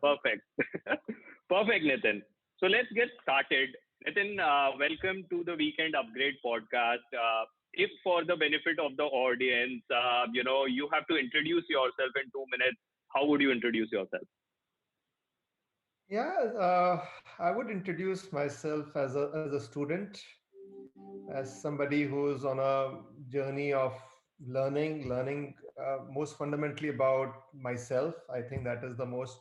Perfect. Perfect, Nitin. So let's get started. Nitin, welcome to the Weekend Upgrade podcast. If for the benefit of the audience, you have to introduce yourself in 2 minutes. How would you introduce yourself? Yeah, I would introduce myself as a student, as somebody who's on a journey of learning most fundamentally about myself. I think that is the most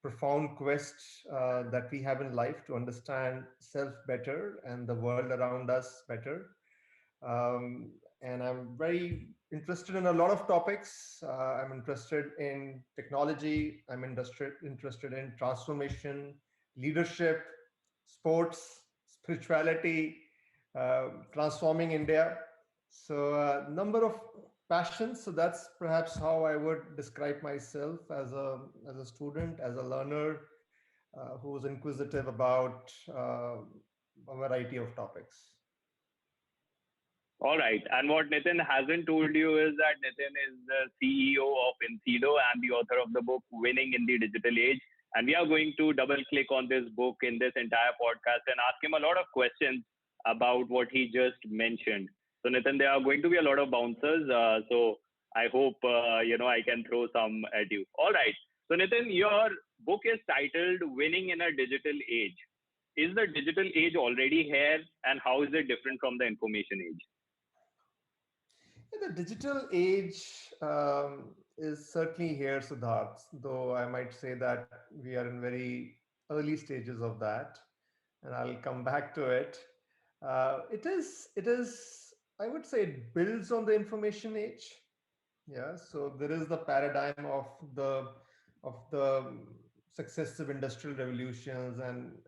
profound quest that we have in life, to understand self better and the world around us better. And I'm very interested in a lot of topics. I'm interested in technology. I'm interested in transformation, leadership, sports, spirituality, transforming India. So, number of passions. So that's perhaps how I would describe myself as a student, as a learner, who's inquisitive about a variety of topics. All right. And what Nitin hasn't told you is that Nitin is the CEO of Incido and the author of the book Winning in the Digital Age. And we are going to double click on this book in this entire podcast and ask him a lot of questions about what he just mentioned. So, Nitin, there are going to be a lot of bouncers. So, I hope, I can throw some at you. All right. So, Nitin, your book is titled Winning in a Digital Age. Is the digital age already here, and how is it different from the information age? Yeah, the digital age is certainly here, Siddharth, though I might say that we are in very early stages of that, and I'll come back to it. It is, I would say it builds on the information age. Yeah, so there is the paradigm of the successive industrial revolutions, and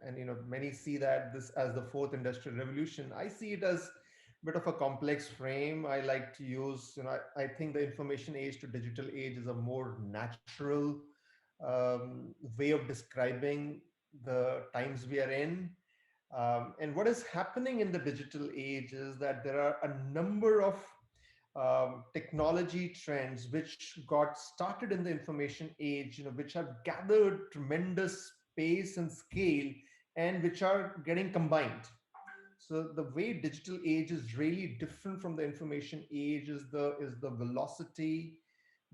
many see that this as the fourth industrial revolution. I see it as a bit of a complex frame. I like to use, I think the information age to digital age is a more natural way of describing the times we are in. And what is happening in the digital age is that there are a number of technology trends which got started in the information age, which have gathered tremendous pace and scale, and which are getting combined. So the way digital age is really different from the information age is the velocity,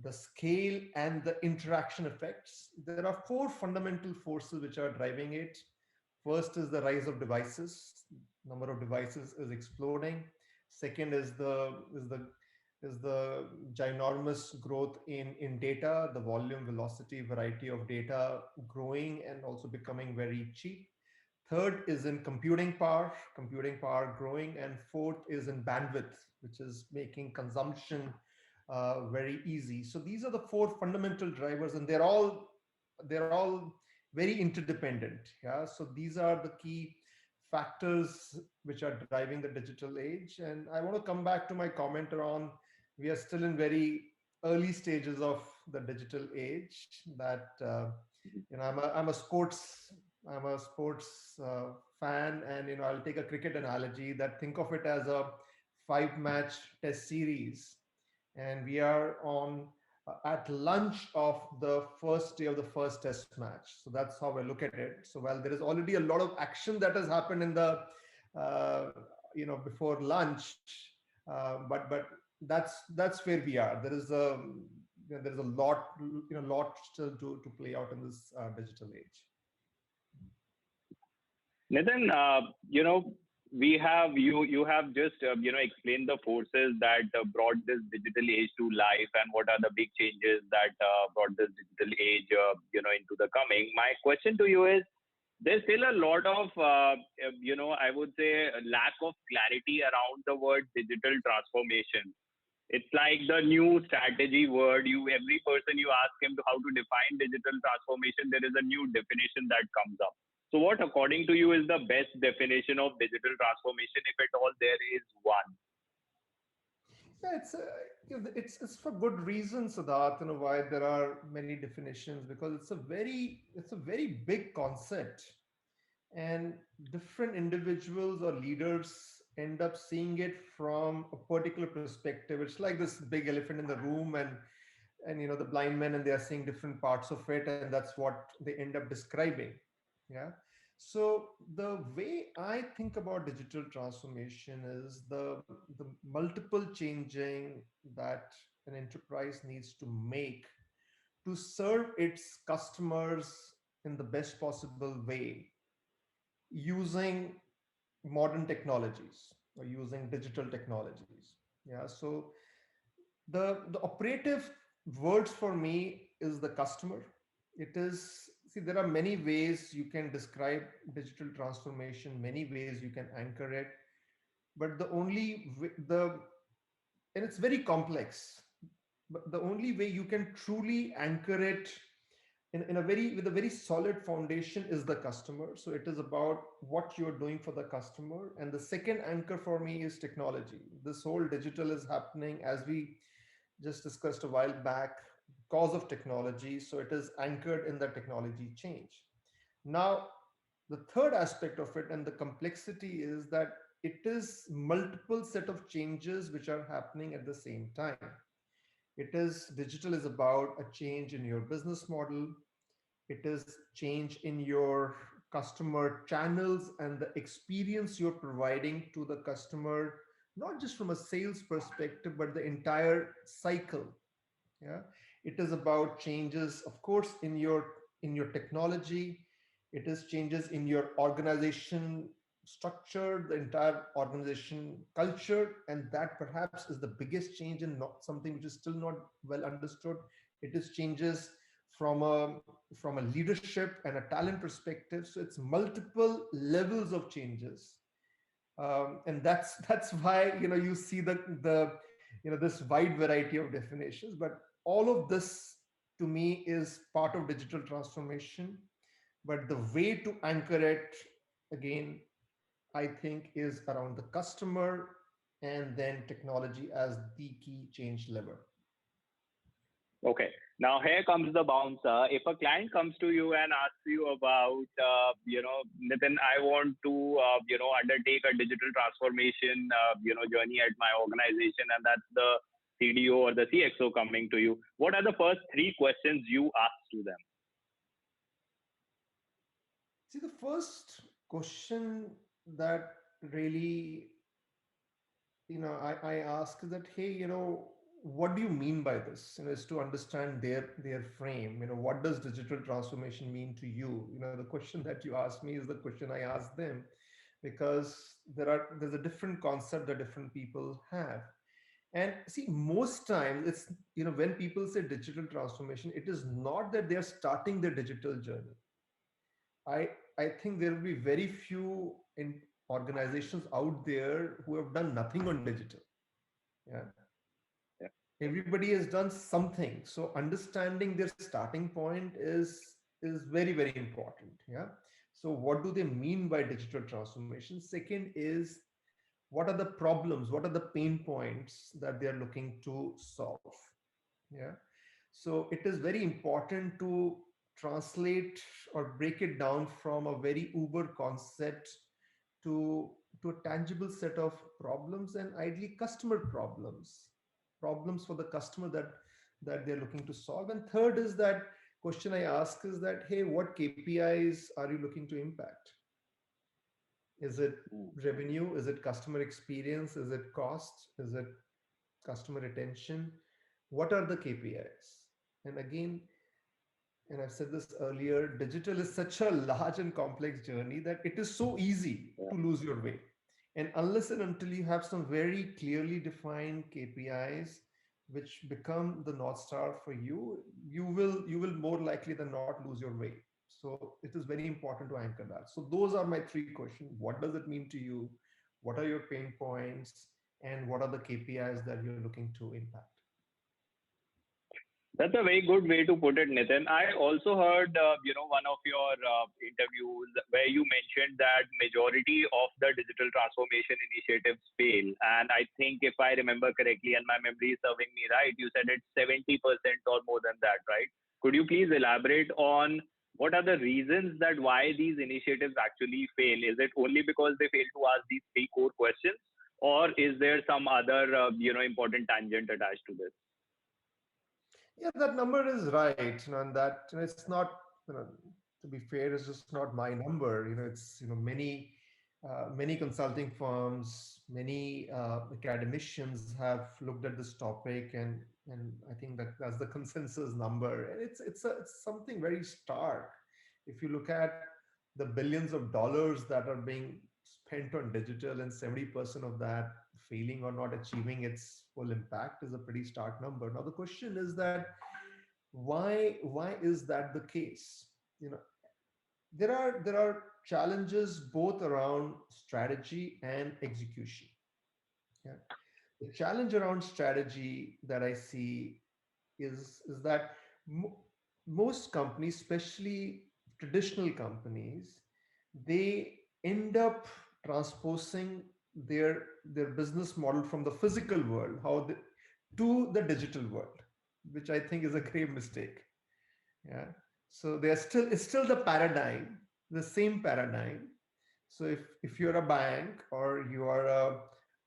the scale, and the interaction effects. There are four fundamental forces which are driving it. First is the rise of devices. Number of devices is exploding. Second is the ginormous growth in data, the volume, velocity, variety of data growing and also becoming very cheap. Third is in computing power growing, and fourth is in bandwidth, which is making consumption very easy. So these are the four fundamental drivers, and they're all very interdependent. Yeah, so these are the key factors which are driving the digital age. And I want to come back to my comment around, we are still in very early stages of the digital age. That I'm a sports fan, and I'll take a cricket analogy. That think of it as a five-match test series, and we are on at lunch of the first day of the first test match. So that's how I look at it. So while there is already a lot of action that has happened in the uh, before lunch, but that's where we are. There is a lot still to play out in this digital age. Nitin, we have you have just explained the forces that brought this digital age to life, and what are the big changes that brought this digital age into the coming. My question to you is: there's still a lot of I would say a lack of clarity around the word digital transformation. It's like the new strategy word. Every person you ask him to how to define digital transformation, there is a new definition that comes up. So, what according to you is the best definition of digital transformation, if at all there is one? Yeah, it's for good reason, Siddharth. Why there are many definitions, because it's a very big concept, and different individuals or leaders end up seeing it from a particular perspective. It's like this big elephant in the room, and and the blind men, and they are seeing different parts of it, and that's what they end up describing. Yeah. So the way I think about digital transformation is the multiple changing that an enterprise needs to make to serve its customers in the best possible way using modern technologies or using digital technologies. Yeah. So the operative words for me is the customer. It is, see, there are many ways you can describe digital transformation, many ways you can anchor it, but the only the and it's very complex, but the only way you can truly anchor it in a very with a very solid foundation is the customer. So it is about what you're doing for the customer. And the second anchor for me is technology. This whole digital is happening, as we just discussed a while back, because of technology. So it is anchored in the technology change. Now, the third aspect of it and the complexity is that it is multiple set of changes which are happening at the same time. It is digital is about a change in your business model. It is change in your customer channels and the experience you're providing to the customer, not just from a sales perspective, but the entire cycle. Yeah. It is about changes, of course, in your technology. It is changes in your organization structure, the entire organization culture, and that perhaps is the biggest change, and not something which is still not well understood. It is changes from a leadership and a talent perspective. So it's multiple levels of changes, and that's why you see the this wide variety of definitions. But all of this to me is part of digital transformation. But the way to anchor it, again, I think, is around the customer, and then technology as the key change lever. Okay. Now here comes the bouncer. If a client comes to you and asks you about, Nitin, I want to, undertake a digital transformation, journey at my organization, and that's the CDO or the CXO coming to you. What are the first three questions you ask to them? See, the first question that really, I ask is that, hey, what do you mean by this? Is to understand their frame. What does digital transformation mean to you? The question that you ask me is the question I ask them, because there's a different concept that different people have. And see, most times it's, when people say digital transformation, it is not that they're starting their digital journey. I I think there will be very few in organizations out there who have done nothing on digital. Yeah. Yeah. Everybody has done something. So understanding their starting point is very, very important. Yeah. So what do they mean by digital transformation? Second is, what are the problems? What are the pain points that they are looking to solve? Yeah. So it is very important to translate or break it down from a very uber concept to to a tangible set of problems, and ideally customer problems for the customer that they're looking to solve. And third is that question I ask is that, hey, what KPIs are you looking to impact? Is it Mm. revenue? Is it customer experience? Is it cost? Is it customer retention? What are the KPIs? And again, and I've said this earlier, digital is such a large and complex journey that it is so easy Yeah. to lose your way. And unless and until you have some very clearly defined KPIs which become the North Star for you, you will more likely than not lose your way. So it is very important to anchor that. So those are my three questions. What does it mean to you? What are your pain points? And what are the KPIs that you're looking to impact? That's a very good way to put it, Nitin. I also heard, one of your interviews where you mentioned that majority of the digital transformation initiatives fail. And I think if I remember correctly and my memory is serving me right, you said it's 70% or more than that, right? Could you please elaborate on what are the reasons that why these initiatives actually fail? Is it only because they fail to ask these three core questions, or is there some other, important tangent attached to this? Yeah, that number is right. And that, it's not, you know, to be fair, it's just not my number. It's, many consulting firms, many academicians have looked at this topic, and I think that that's the consensus number. And it's something very stark. If you look at the billions of dollars that are being spent on digital, and 70% of that failing or not achieving its full impact, is a pretty stark number. Now the question is that why is that the case? You know, there are challenges both around strategy and execution. Yeah. The challenge around strategy that I see is that most companies, especially traditional companies, they end up transposing their business model from the physical world, to the digital world, which I think is a grave mistake. Yeah. So it's still the paradigm, the same paradigm. So if you're a bank or you are a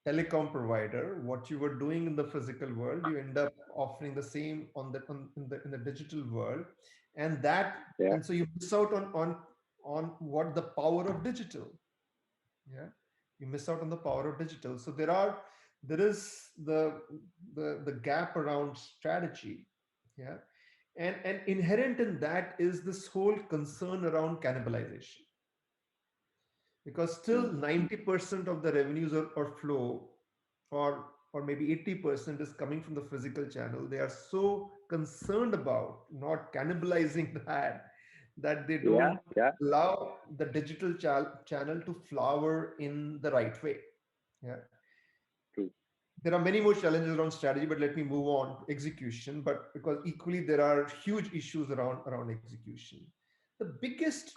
telecom provider, what you were doing in the physical world, you end up offering the same in the digital world. And that Yeah. and so you miss out on what the power of digital. Yeah. You miss out on the power of digital. So there is the gap around strategy. Yeah. And inherent in that is this whole concern around cannibalization, because still Hmm. 90% of the revenues or flow, or maybe 80% is coming from the physical channel. They are so concerned about not cannibalizing that they Yeah. don't Yeah. allow the digital channel to flower in the right way. Yeah. True. There are many more challenges around strategy, but let me move on to execution. But because equally there are huge issues around execution. The biggest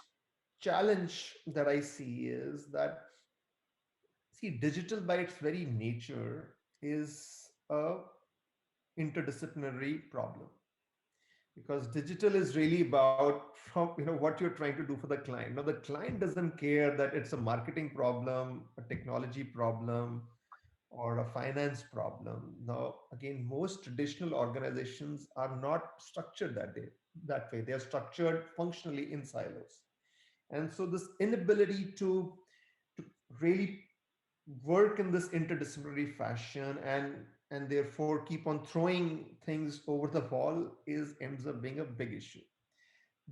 challenge that I see is that, see, digital by its very nature is a interdisciplinary problem, because digital is really about from what you're trying to do for the client. Now the client doesn't care that it's a marketing problem, a technology problem, or a finance problem. Now, again, most traditional organizations are not structured that way. They are structured functionally in silos. And so this inability to really work in this interdisciplinary fashion, and therefore keep on throwing things over the wall, is ends up being a big issue.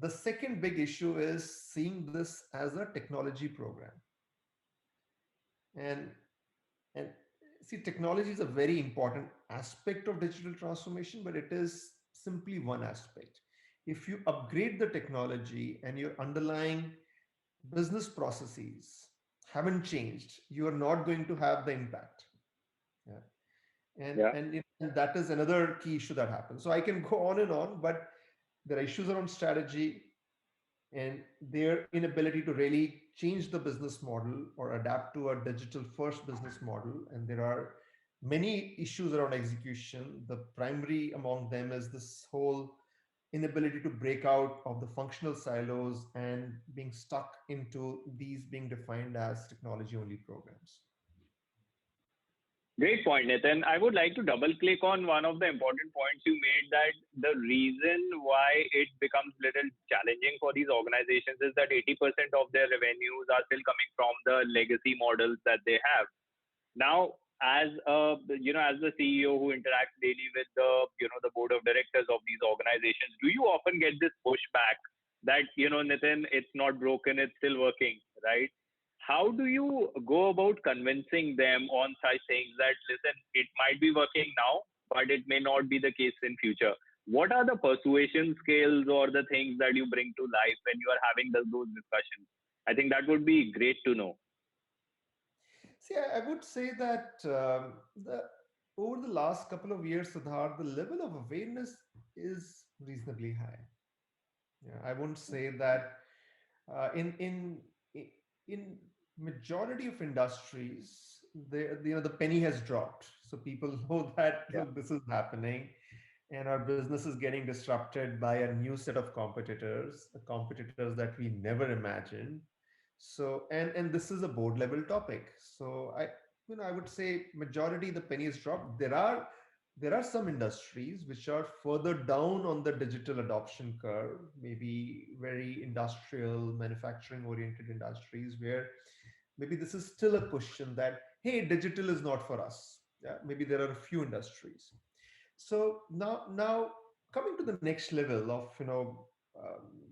The second big issue is seeing this as a technology program. And and see, technology is a very important aspect of digital transformation, but it is simply one aspect. If you upgrade the technology and your underlying business processes haven't changed, you are not going to have the impact. Yeah. and Yeah. and, it, and that is another key issue that happens. So I can go on and on, but there are issues around strategy and their inability to really change the business model or adapt to a digital first business model. And there are many issues around execution. The primary among them is this whole inability to break out of the functional silos and being stuck into these being defined as technology only programs. Great point, Nitin. I would like to double click on one of the important points you made, that the reason why it becomes little challenging for these organizations is that 80% of their revenues are still coming from the legacy models that they have. Now, as as the CEO who interacts daily with the board of directors of these organizations, do you often get this pushback that, Nitin, it's not broken, it's still working, right? How do you go about convincing them on such things that, listen, it might be working now, but it may not be the case in future? What are the persuasion skills or the things that you bring to life when you are having those discussions? I think that would be great to know. See, I would say that over the last couple of years, Siddharth, the level of awareness is reasonably high. Yeah, I wouldn't say that in majority of industries, the penny has dropped. So people know that, Yeah. look, this is happening, and our business is getting disrupted by a new set of competitors that we never imagined. So, and this is a board level topic. So I would say majority the penny has dropped. There are there are some industries which are further down on the digital adoption curve, maybe very industrial, manufacturing oriented industries, where maybe this is still a question that, hey, digital is not for us. Yeah, maybe there are a few industries. So now coming to the next level of,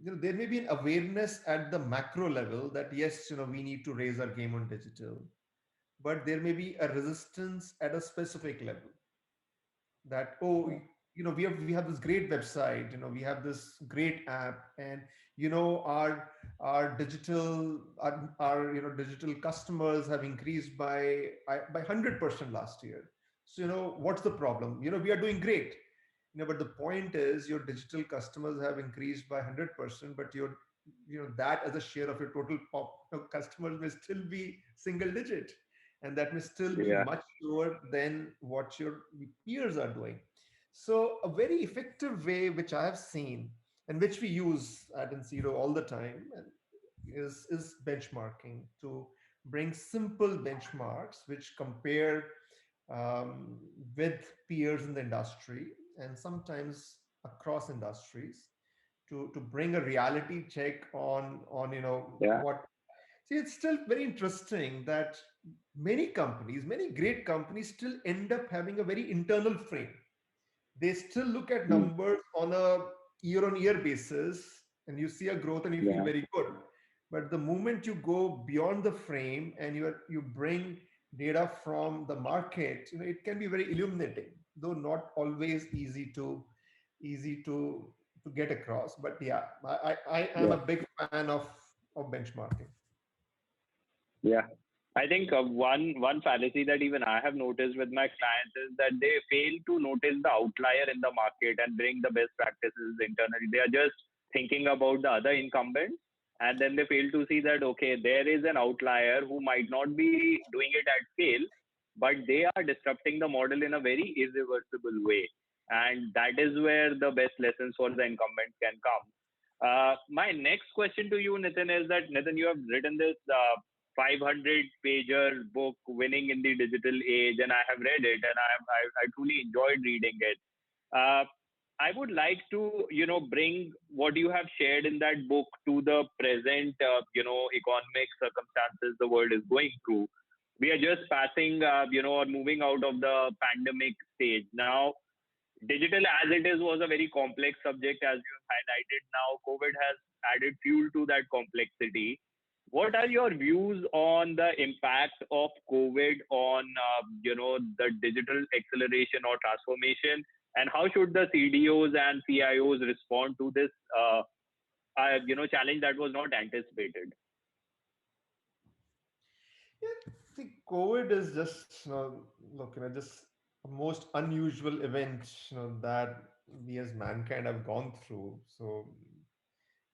there may be an awareness at the macro level that yes, we need to raise our game on digital, but there may be a resistance at a specific level that, oh, we have this great website, we have this great app, and our digital our digital customers have increased by 100% last year. So what's the problem? We are doing great. But the point is, your digital customers have increased by 100%, but your that as a share of your total customers may still be single digit, and that may still be Yeah. much lower than what your peers are doing. So a very effective way which I have seen, and which we use at Inseedo all the time, is benchmarking, to bring simple benchmarks which compare um, with peers in the industry, and sometimes across industries, to bring a reality check on Yeah. what. See, it's still very interesting that many great companies still end up having a very internal frame. They still look at Hmm. numbers on a year on year basis, and you see a growth and you feel Yeah. very good. But the moment you go beyond the frame and you bring data from the market, it can be very illuminating, though not always easy to get across. But yeah, I am Yeah. a big fan of benchmarking. Yeah. I think one fallacy that even I have noticed with my clients is that they fail to notice the outlier in the market and bring the best practices internally. They are just thinking about the other incumbents, and then they fail to see that okay, there is an outlier who might not be doing it at scale, but they are disrupting the model in a very irreversible way, and that is where the best lessons for the incumbents can come. My next question to you, Nitin, is that Nitin, you have written this 500 pager book, Winning in the Digital Age, and I have read it, and I truly enjoyed reading it. Uh, I would like to, bring what you have shared in that book to the present, economic circumstances the world is going through. We are just passing, or moving out of the pandemic stage. Now, digital as it is was a very complex subject, as you have highlighted. Now COVID has added fuel to that complexity. What are your views on the impact of COVID on the digital acceleration or transformation, and how should the CDOs and CIOs respond to this challenge that was not anticipated? Yeah, see, COVID is just, look, just a most unusual event, that we as mankind have gone through. So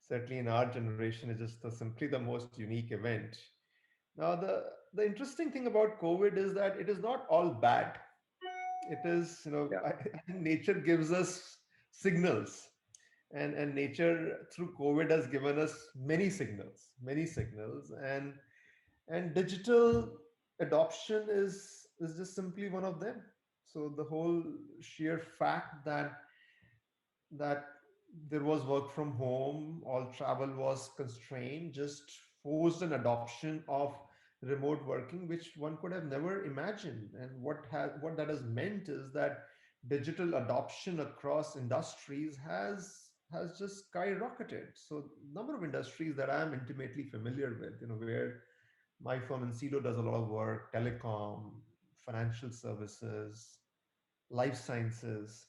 certainly in our generation, it's just simply the most unique event. Now, the interesting thing about COVID is that it is not all bad. It is, Yeah. I think nature gives us signals, and nature through COVID has given us many signals, and digital adoption is just simply one of them. So the whole sheer fact that there was work from home, all travel was constrained, just forced an adoption of remote working, which one could have never imagined. And what that has meant is that digital adoption across industries has just skyrocketed. So number of industries that I'm intimately familiar with, where my firm Inseedo does a lot of work: telecom, financial services, life sciences,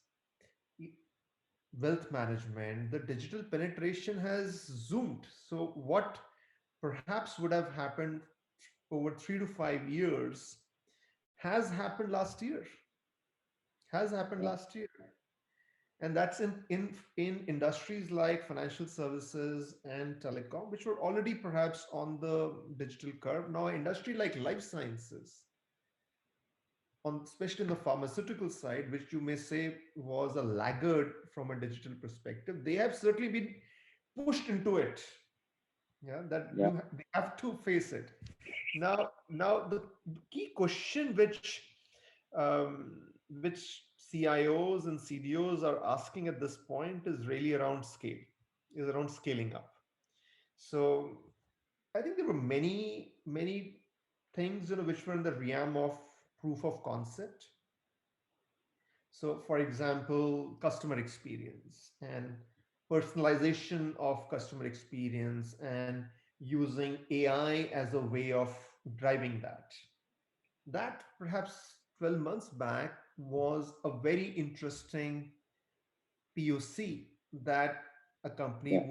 wealth management. The digital penetration has zoomed. So, what perhaps would have happened over 3 to 5 years has happened last year, has happened Yeah. last year. And that's in industries like financial services and telecom, which were already perhaps on the digital curve. Now, industry like life sciences, especially on the pharmaceutical side, which you may say was a laggard from a digital perspective, they have certainly been pushed into it. Yeah, that Yeah. they have to face it. Now the key question which CIOs and CDOs are asking at this point is really around scale, is around scaling up. So I think there were many things, which were in the realm of proof of concept. So, for example, customer experience and personalization of customer experience and using AI as a way of driving that. That perhaps 12 months back was a very interesting POC that a company Yeah.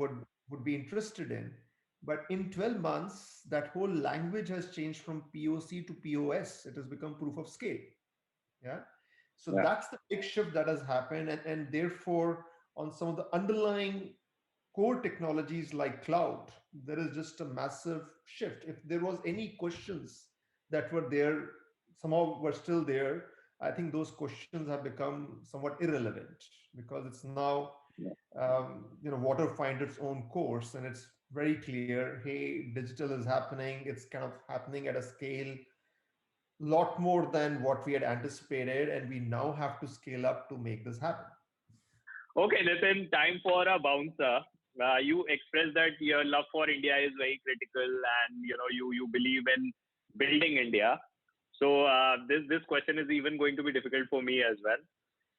would be interested in. But in 12 months, that whole language has changed from POC to POS. It has become proof of scale. Yeah. So Yeah. that's the big shift that has happened. And therefore, on some of the underlying core technologies like cloud, there is just a massive shift. If there was any questions that were there, somehow were still there, I think those questions have become somewhat irrelevant because it's now, Yeah. water find its own course, and it's very clear, hey, digital is happening. It's kind of happening at a scale lot more than what we had anticipated, and we now have to scale up to make this happen. Okay, Nitin, time for a bouncer. You expressed that your love for India is very critical, and you believe in building India. So this question is even going to be difficult for me as well.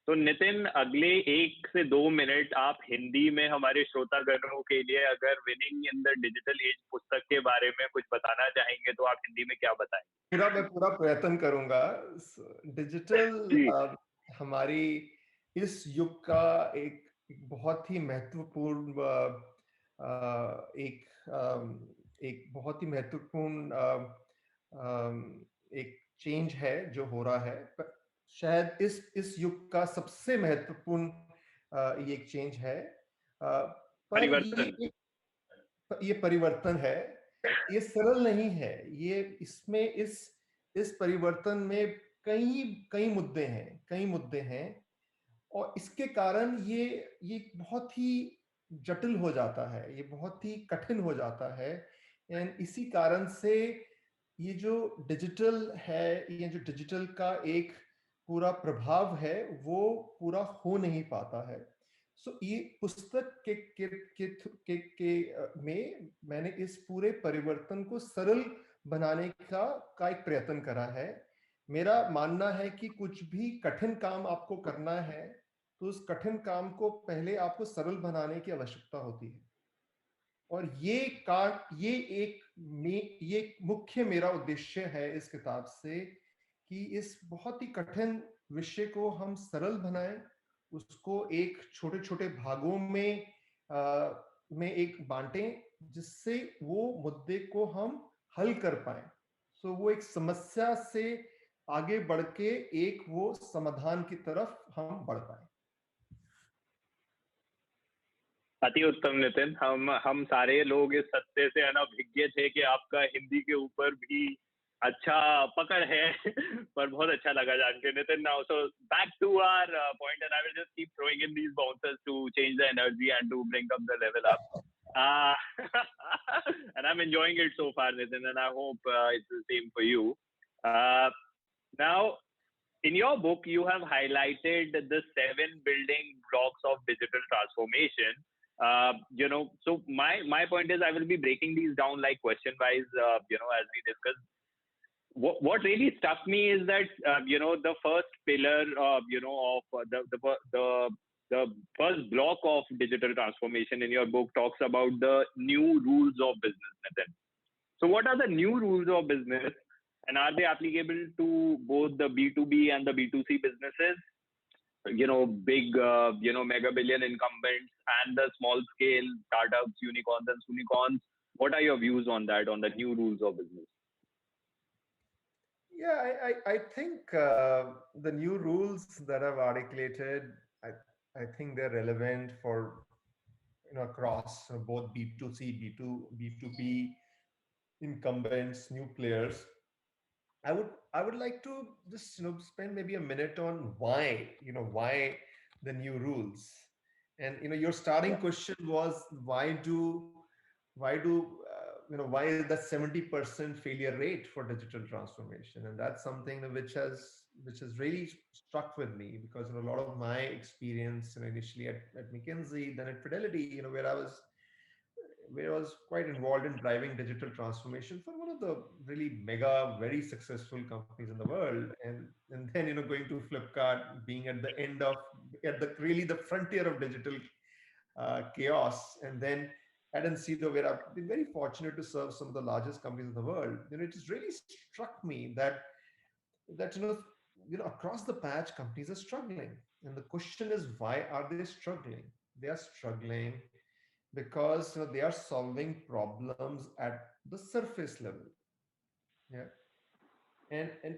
तो नितिन, अगले 1 से 2 minute आप हिंदी में हमारे श्रोतागणों के लिए अगर winning in the digital age पुस्तक के बारे में कुछ बताना चाहेंगे तो आप हिंदी में क्या बताएंगे? मैं पूरा प्रयत्न करूंगा। डिजिटल हमारी इस युग का एक बहुत ही महत्वपूर्ण एक बहुत ही महत्वपूर्ण एक चेंज है जो हो रहा है। शायद इस युग का सबसे महत्वपूर्ण ये एक चेंज है। पर ये परिवर्तन है, ये सरल नहीं है। ये इसमें इस परिवर्तन में कई मुद्दे हैं और इसके कारण ये बहुत ही जटिल हो जाता है, ये बहुत ही कठिन हो जाता है। एंड इसी कारण से ये जो डिजिटल है, ये जो डिजिटल का एक पूरा प्रभाव है, वो पूरा हो नहीं पाता है। सो ये पुस्तक के में मैंने इस पूरे परिवर्तन को सरल बनाने का एक प्रयत्न करा है। मेरा मानना है कि कुछ भी कठिन काम आपको करना है तो उस कठिन काम को पहले आपको सरल बनाने की आवश्यकता होती है। और ये एक मुख्य मेरा उद्देश्य है इस किताब से कि इस बहुत ही कठिन विषय को हम सरल बनाएं, उसको एक छोटे छोटे भागों में एक बांटें जिससे वो मुद्दे को हम हल कर पाए। सो वो एक समस्या से आगे बढ़ के एक वो समाधान की तरफ हम बढ़ पाए। अति उत्तम नितिन, हम सारे लोग इस सत्य से अनभिज्ञ थे कि आपका हिंदी के ऊपर भी अच्छा पकड़ है पर बहुत अच्छा लगा जान के Nitin. Now so back to our point and I will just keep throwing in these bouncers to change the energy and to bring up the level up and I'm enjoying it so far, Nitin, and I hope it's the same for you. Now, in your book, you have highlighted the 7 building blocks of digital transformation. So my point is, I will be breaking these down like question wise, as we discuss. What really struck me is that the first pillar, the first block of digital transformation in your book talks about the new rules of business, Nitin. So what are the new rules of business, and are they applicable to both the B2B and the B2C businesses? Big, mega billion incumbents and the small scale startups, unicorns and unicorns. What are your views on that, on the new rules of business? Yeah, I think the new rules that I've articulated, I think they're relevant for across both B2C, B2B incumbents, new players. I would like to just spend maybe a minute on why the new rules. And your starting question was why is that 70% failure rate for digital transformation? And that's something which has which has really struck with me, because a lot of my experience, initially at McKinsey, then at Fidelity, where I was quite involved in driving digital transformation for one of the really mega, very successful companies in the world, and then going to Flipkart, being at the end of at the really the frontier of digital chaos, and then at Enciso, where I've been very fortunate to serve some of the largest companies in the world. It just really struck me that across the patch companies are struggling, and the question is, why are they struggling? They are struggling because they are solving problems at the surface level. Yeah. And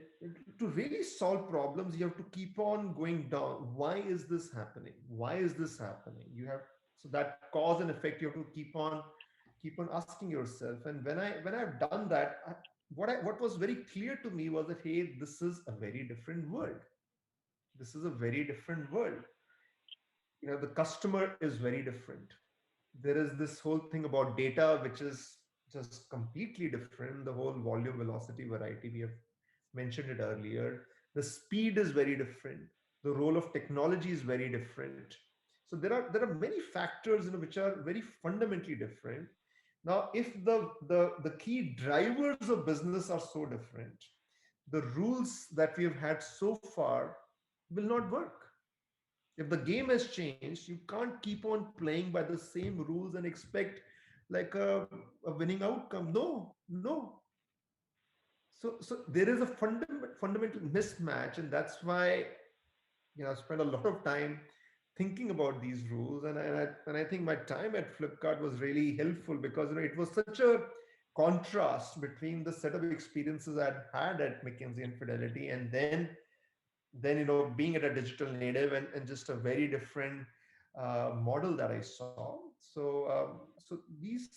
to really solve problems, you have to keep on going down. Why is this happening? Why is this happening? You have, so that cause and effect, you have to keep on asking yourself. And when I've done that, what was very clear to me was that, hey, this is a very different world. This is a very different world. The customer is very different. There is this whole thing about data, which is just completely different. The whole volume, velocity, variety, we have mentioned it earlier. The speed is very different. The role of technology is very different. So there are many factors which are very fundamentally different. Now, if the key drivers of business are so different, the rules that we have had so far will not work. If the game has changed, you can't keep on playing by the same rules and expect like a winning outcome. No, no. So there is a fundamental mismatch, and that's why I spent a lot of time thinking about these rules, and I think my time at Flipkart was really helpful, because it was such a contrast between the set of experiences I'd had at McKinsey and Fidelity, and then being at a digital native, and just a very different model that I saw. So these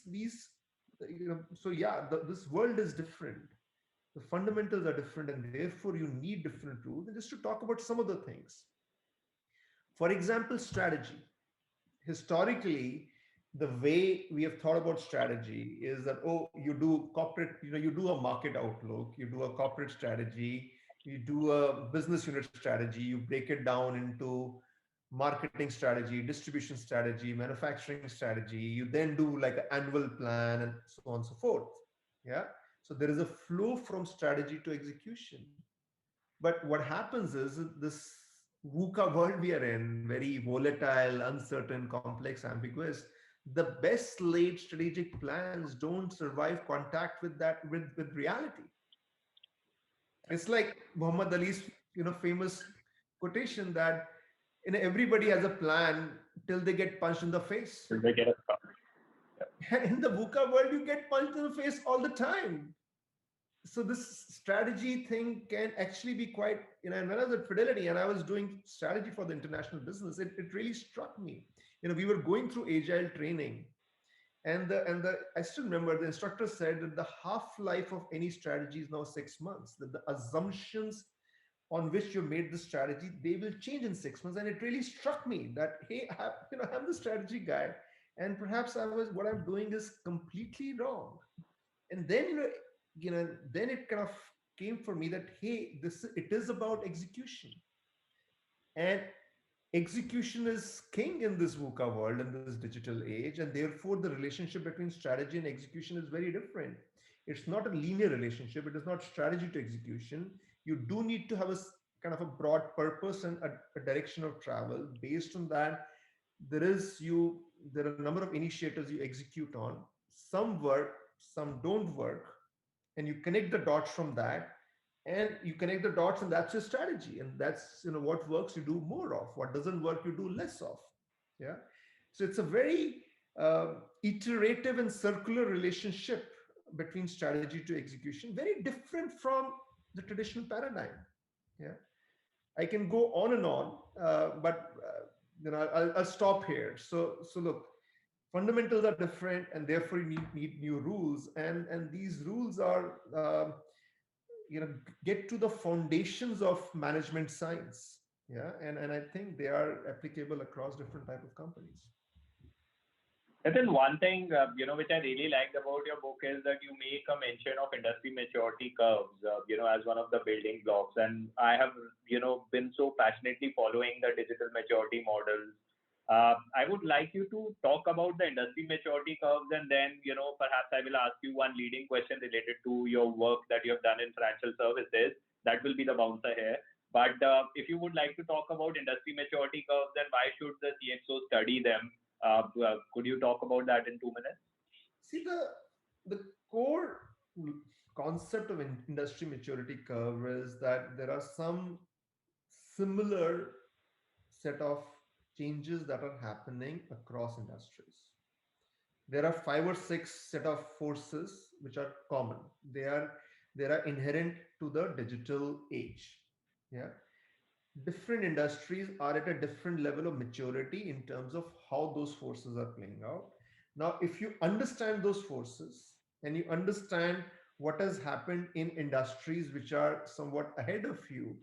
so yeah, this world is different. The fundamentals are different, and therefore you need different rules. And just to talk about some of the things, for example, strategy. Historically, the way we have thought about strategy is that, oh, you do corporate, you do a market outlook, you do a corporate strategy, you do a business unit strategy, you break it down into marketing strategy, distribution strategy, manufacturing strategy, you then do like an annual plan, and so on and so forth. Yeah. So there is a flow from strategy to execution. But what happens is, this VUCA world we are in, very volatile, uncertain, complex, ambiguous, the best laid strategic plans don't survive contact with with reality. It's like Muhammad Ali's famous quotation that everybody has a plan till they get punched in the face. They get a start. And in the VUCA world, you get punched in the face all the time. So this strategy thing can actually be quite, and when I was at Fidelity and I was doing strategy for the international business, it really struck me. We were going through agile training, and the I still remember the instructor said that the half-life of any strategy is now 6 months, that the assumptions on which you made the strategy, they will change in 6 months. And it really struck me that, hey, I'm the strategy guy, and perhaps what I'm doing is completely wrong. And then then it kind of came for me that, hey, it is about execution, and execution is king in this VUCA world, in this digital age, and therefore the relationship between strategy and execution is very different. It's not a linear relationship. It is not strategy to execution. You do need to have kind of a broad purpose and a direction of travel. Based on that, there are a number of initiatives you execute on. Some work, some don't work, and you connect the dots from that, and you connect the dots, and that's your strategy, and that's what works you do more of, what doesn't work you do less of. Yeah. So it's a very iterative and circular relationship between strategy to execution, very different from the traditional paradigm. Yeah. I can go on and on, but I'll stop here. So look, fundamentals are different, and therefore you need new rules, and these rules are get to the foundations of management science. Yeah. And I think they are applicable across different type of companies. And then one thing, which I really liked about your book is that you make a mention of industry maturity curves, as one of the building blocks. And I have, been so passionately following the digital maturity models. I would like you to talk about the industry maturity curves, and then, perhaps I will ask you one leading question related to your work that you have done in financial services. That will be the bouncer here. But if you would like to talk about industry maturity curves, then why should the CXO study them? Could you talk about that in 2 minutes? See, the core concept of industry maturity curve is that there are some similar set of changes that are happening across industries. There are five or six set of forces which are common. They are inherent to the digital age. Yeah, different industries are at a different level of maturity in terms of how those forces are playing out. Now, if you understand those forces and you understand what has happened in industries which are somewhat ahead of you,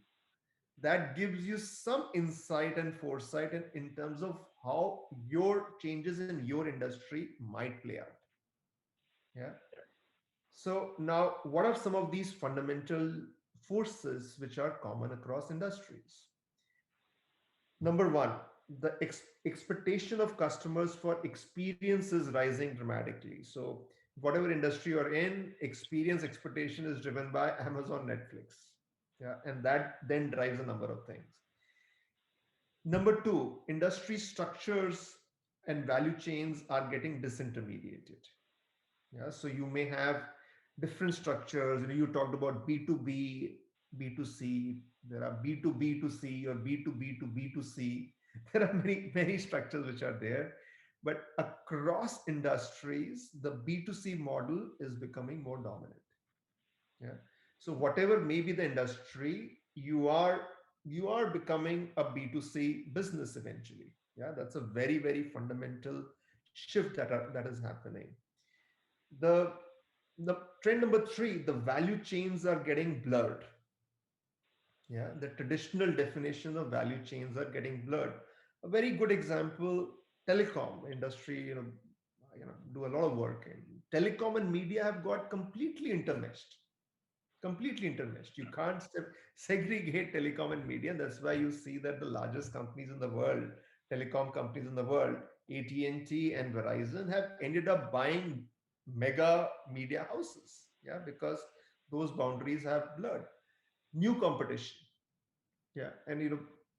that gives you some insight and foresight in terms of how your changes in your industry might play out. Yeah. So now, what are some of these fundamental forces which are common across industries? Number one, the expectation of customers for experience is rising dramatically. So, whatever industry you're in, experience expectation is driven by Amazon, Netflix. Yeah, and that then drives a number of things. Number two, industry structures and value chains are getting disintermediated. Yeah, so you may have different structures. You talked about B2B, B2C. There are B2B to C or B2B to B2C. There are many structures which are there, but across industries, the B2C model is becoming more dominant. Yeah. So whatever may be the industry, you are becoming a B2C business eventually. Yeah, that's a very fundamental shift that is happening. The the trend number three, the value chains are getting blurred. Yeah, the traditional definition of value chains are getting blurred. A very good example, telecom industry, do a lot of work in telecom and media have got completely intermeshed. Completely intermeshed. You can't segregate telecom and media. That's why you see that the largest companies in the world, telecom companies in the world, AT&T and Verizon, have ended up buying mega media houses. Yeah, because those boundaries have blurred. New competition. Yeah, and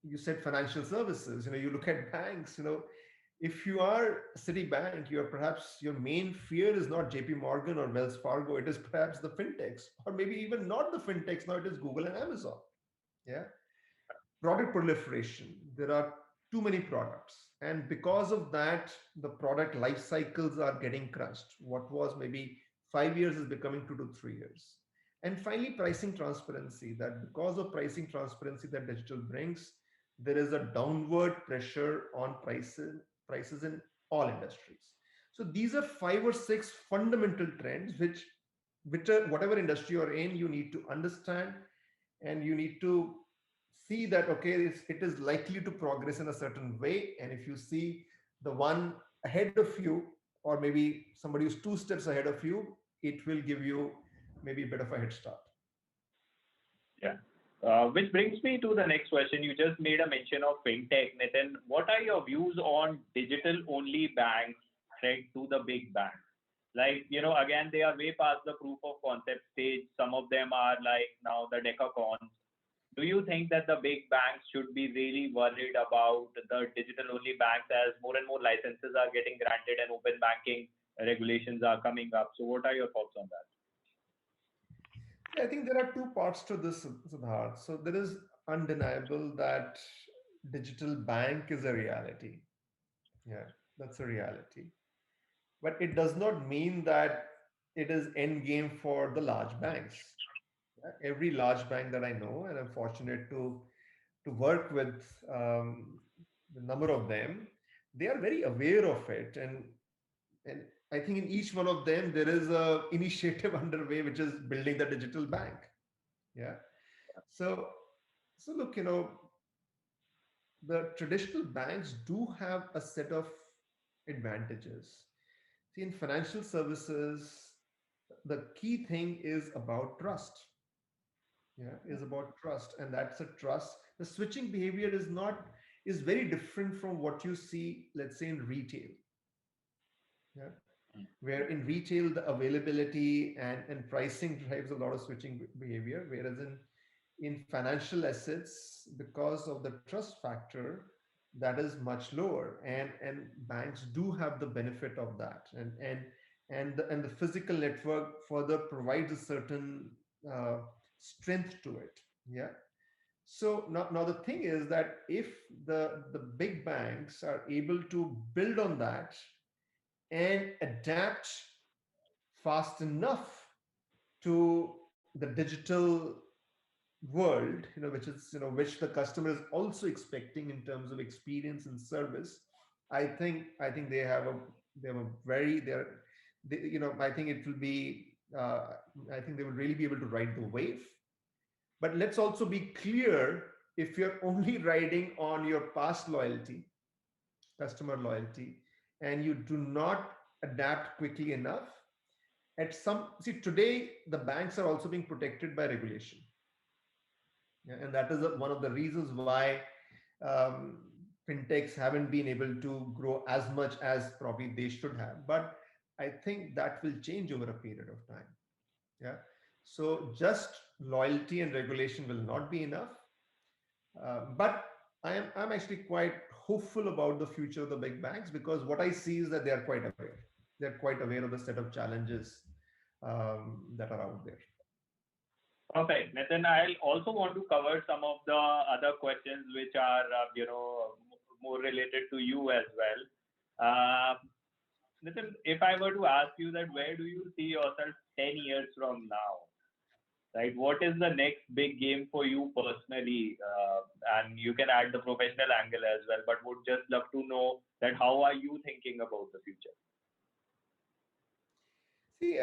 you said financial services. You look at banks. If you are Citibank, perhaps your main fear is not JP Morgan or Wells Fargo. It is perhaps the fintechs, or maybe even not the fintechs. Now it is Google and Amazon. Yeah. Product proliferation. There are too many products. And because of that, the product life cycles are getting crunched. What was maybe 5 years is becoming 2 to 3 years. And finally, pricing transparency. That because of pricing transparency that digital brings, there is a downward pressure on prices in all industries. So these are five or six fundamental trends which are whatever industry you're in, you need to understand, and you need to see that okay, it is likely to progress in a certain way. And if you see the one ahead of you, or maybe somebody who's two steps ahead of you, it will give you maybe a bit of a head start. Yeah. Which brings me to the next question. You just made a mention of fintech, Nitin. What are your views on digital-only banks threat to the big banks? Like, again, they are way past the proof of concept stage. Some of them are like now the decacons. Do you think that the big banks should be really worried about the digital-only banks as more and more licenses are getting granted and open banking regulations are coming up? So, what are your thoughts on that? I think there are two parts to this, Siddharth. So there is undeniable that digital bank is a reality. Yeah, that's a reality. But it does not mean that it is end game for the large banks. Yeah, every large bank that I know, and I'm fortunate to work with the number of them, they are very aware of it, and I think in each one of them there is a initiative underway which is building the digital bank. Yeah. So look, the traditional banks do have a set of advantages. See, in financial services, the key thing is about trust. Yeah, is about trust, and that's a trust. The switching behavior is very different from what you see, let's say, in retail. Yeah, where in retail the availability and pricing drives a lot of switching behavior, whereas in financial assets, because of the trust factor, that is much lower, and banks do have the benefit of that, and the physical network further provides a certain uh, strength to it. Yeah. So now the thing is that if the big banks are able to build on that and adapt fast enough to the digital world, which the customer is also expecting in terms of experience and service. I think they have a very I think it will be I think they will really be able to ride the wave. But let's also be clear, if you're only riding on your past loyalty, customer loyalty, and you do not adapt quickly enough, at some see today the banks are also being protected by regulation. Yeah, and that is one of the reasons why um, fintechs haven't been able to grow as much as probably they should have. But I think that will change over a period of time. Yeah. So just loyalty and regulation will not be enough. But I'm actually quite hopeful about the future of the big banks, because what I see is that they are quite aware. They're quite aware of the set of challenges that are out there. Perfect. Nitin, I'll also want to cover some of the other questions which are, more related to you as well. Uh, Nitin, if I were to ask you that, where do you see yourself 10 years from now? Right? What is the next big game for you personally? And you can add the professional angle as well, but would just love to know that how are you thinking about the future? See,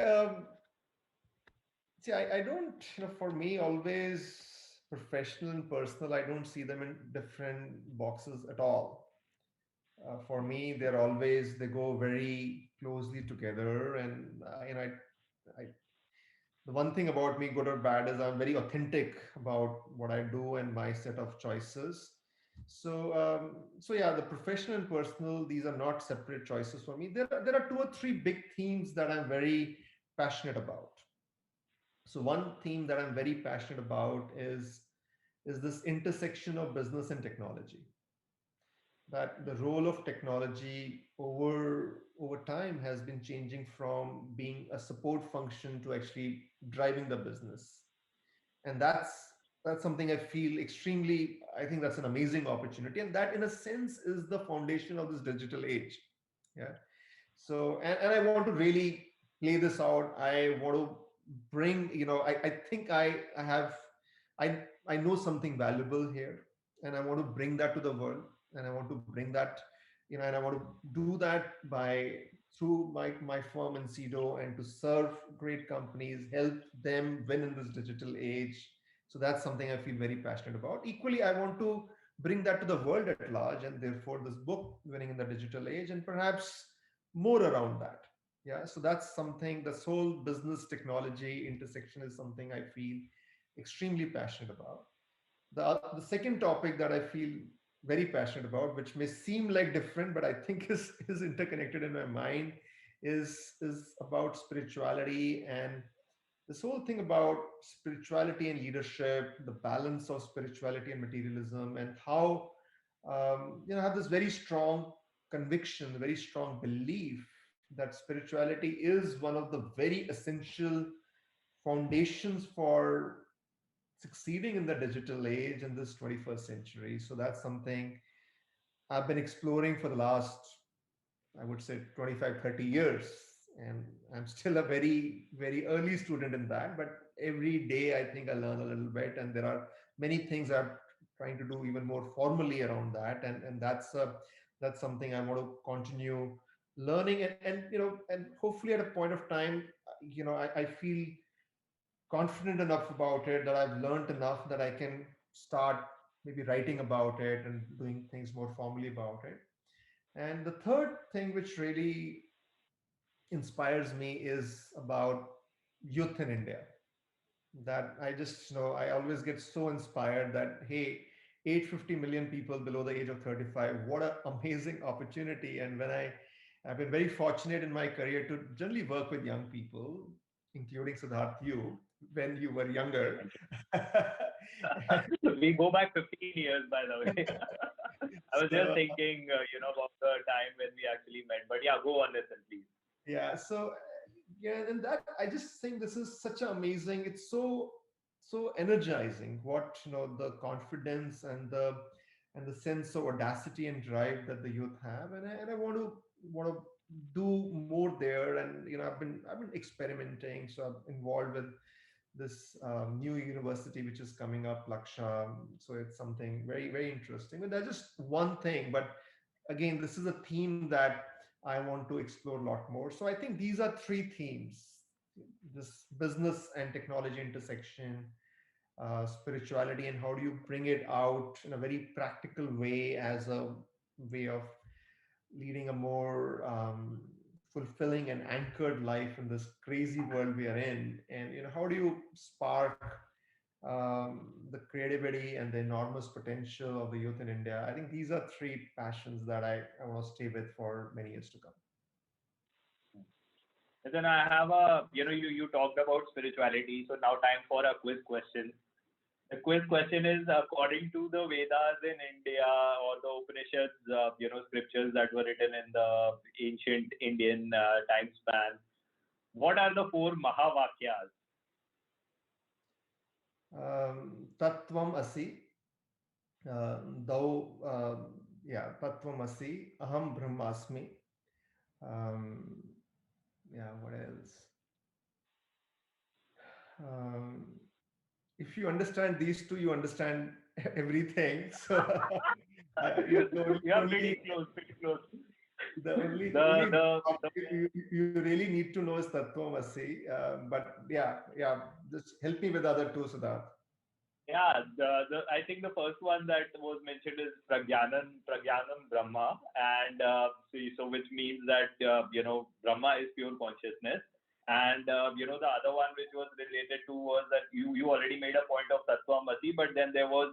I don't, for me, always professional and personal, I don't see them in different boxes at all. For me, they go very closely together. And, the one thing about me, good or bad, is I'm very authentic about what I do and my set of choices. So yeah, the professional and personal, these are not separate choices for me. There are two or three big themes that I'm very passionate about. So one theme that I'm very passionate about is this intersection of business and technology. That the role of technology over time has been changing from being a support function to actually driving the business. And that's something I feel extremely, I think that's an amazing opportunity, and that in a sense is the foundation of this digital age. Yeah. So and I want to really play this out. I want to bring, I think I have I know something valuable here, and I want to bring that to the world, and I want to bring that, and I want to do that by through my firm in CEDO, and to serve great companies, help them win in this digital age. So that's something I feel very passionate about. Equally, I want to bring that to the world at large, and therefore this book, Winning in the Digital Age, and perhaps more around that. Yeah, so that's something, this whole business technology intersection is something I feel extremely passionate about. The second topic that I feel very passionate about, which may seem like different, but I think is interconnected in my mind, is about spirituality, and this whole thing about spirituality and leadership, the balance of spirituality and materialism, and how I have this very strong conviction, very strong belief that spirituality is one of the very essential foundations for succeeding in the digital age in this 21st century. So that's something I've been exploring for the last, I would say, 25, 30 years. And I'm still a very, very early student in that. But every day, I think I learn a little bit. And there are many things I'm trying to do even more formally around that. And that's something I want to continue learning. And hopefully at a point of time, I feel confident enough about it, that I've learned enough that I can start maybe writing about it and doing things more formally about it. And the third thing, which really inspires me is about youth in India. That I just, I always get so inspired that, hey, 850 million people below the age of 35, what an amazing opportunity. And I've been very fortunate in my career to generally work with young people, including Siddharth, you, when you were younger. Thank you. We go back 15 years, by the way. I was just So thinking, about the time when we actually met. But yeah, go on, listen, please. yeah, so yeah, and that I just think this is such an amazing. It's so energizing. What, the confidence and the sense of audacity and drive that the youth have, and I want to do more there. And I've been experimenting, so I'm involved with this new university which is coming up, Laksha. So it's something very very interesting. But that's just one thing. But again, this is a theme that I want to explore a lot more. So I think these are three themes: this business and technology intersection, spirituality, and how do you bring it out in a very practical way as a way of leading a more fulfilling and anchored life in this crazy world we are in. And how do you spark the creativity and the enormous potential of the youth in India? I think these are three passions that I want to stay with for many years to come. And then I have a, you talked about spirituality. So now time for a quiz question. The quiz question is, according to the Vedas in India or the Upanishads, scriptures that were written in the ancient Indian time span, what are the four Mahavakyas? Tattvam asi, thou, yeah, Tattvam asi, aham brahmasmi. Um, yeah, what else? Um, if you understand these two, you understand everything. So You are pretty close, pretty close. the The only the the you really need to know is Tattvamasi. But yeah, just help me with the other two, Siddharth. Yeah, the I think the first one that was mentioned is Pragyanam Brahma, and so which means that Brahma is pure consciousness, and the other one which was related to was that you already made a point of Tattvamasi, but then there was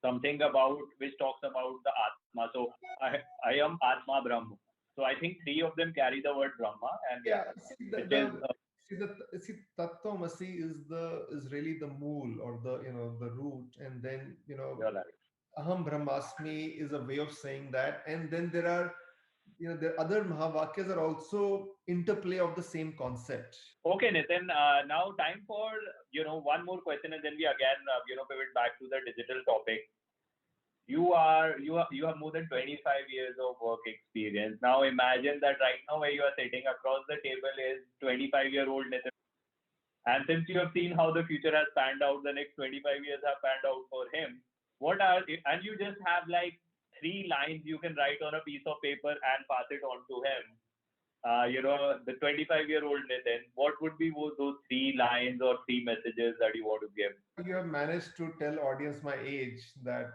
something about which talks about the Atma. So I am Atma Brahma. So I think three of them carry the word Brahma, and Yeah, yeah, see which is see Tattvamasi is really the mool, or the the root. And then you're right. Aham Brahmasmi is a way of saying that. And then there are the other Mahavakyas are also interplay of the same concept. Okay, Nitin. Now time for one more question, and then we again pivot back to the digital topic. You have more than 25 years of work experience. Now imagine that right now where you are sitting across the table is 25-year-old Nitin. And since you have seen how the future has panned out, the next 25 years have panned out for him. And you just have like three lines you can write on a piece of paper and pass it on to him. The 25-year-old Nitin, what would be those three lines or three messages that you want to give? You have managed to tell audience my age, that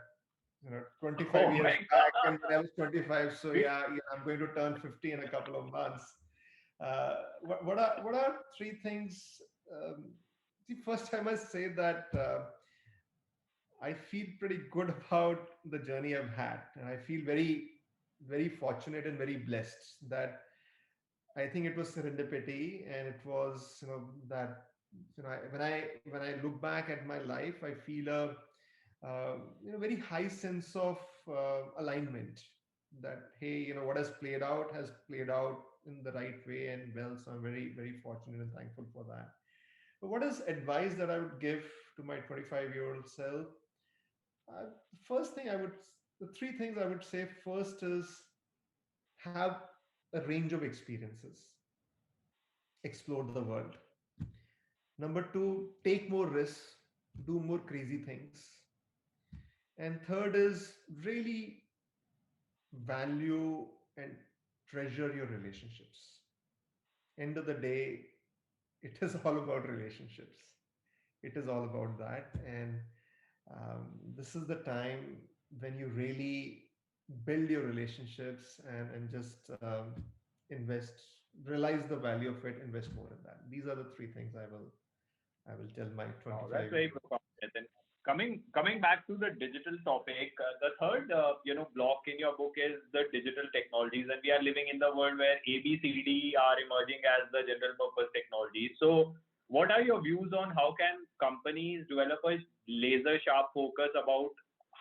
25 Oh years my back God. and when I was 25. So yeah, I'm going to turn 50 in a couple of months. What are three things? The first time I say that, I feel pretty good about the journey I've had, and I feel very very fortunate and very blessed that I think it was serendipity. And it was that when I look back at my life, I feel a very high sense of alignment. That, hey, what has played out in the right way and well. So I'm very very fortunate and thankful for that. But what is advice that I would give to my 25-year-old self? First thing I would, the three things I would say first is, have a range of experiences, explore the world. Number two, take more risks, do more crazy things. And third is, really value and treasure your relationships. End of the day, it is all about relationships. It is all about that. And this is the time when you really build your relationships, and just invest realize the value of it, invest more in that. These are the three things I will tell my Wow, that's 25 very year old. profound. Nitin. Coming back to the digital topic, the third block in your book is the digital technologies, and we are living in the world where ABCD are emerging as the general purpose technologies. So, what are your views on how can companies develop a laser sharp focus about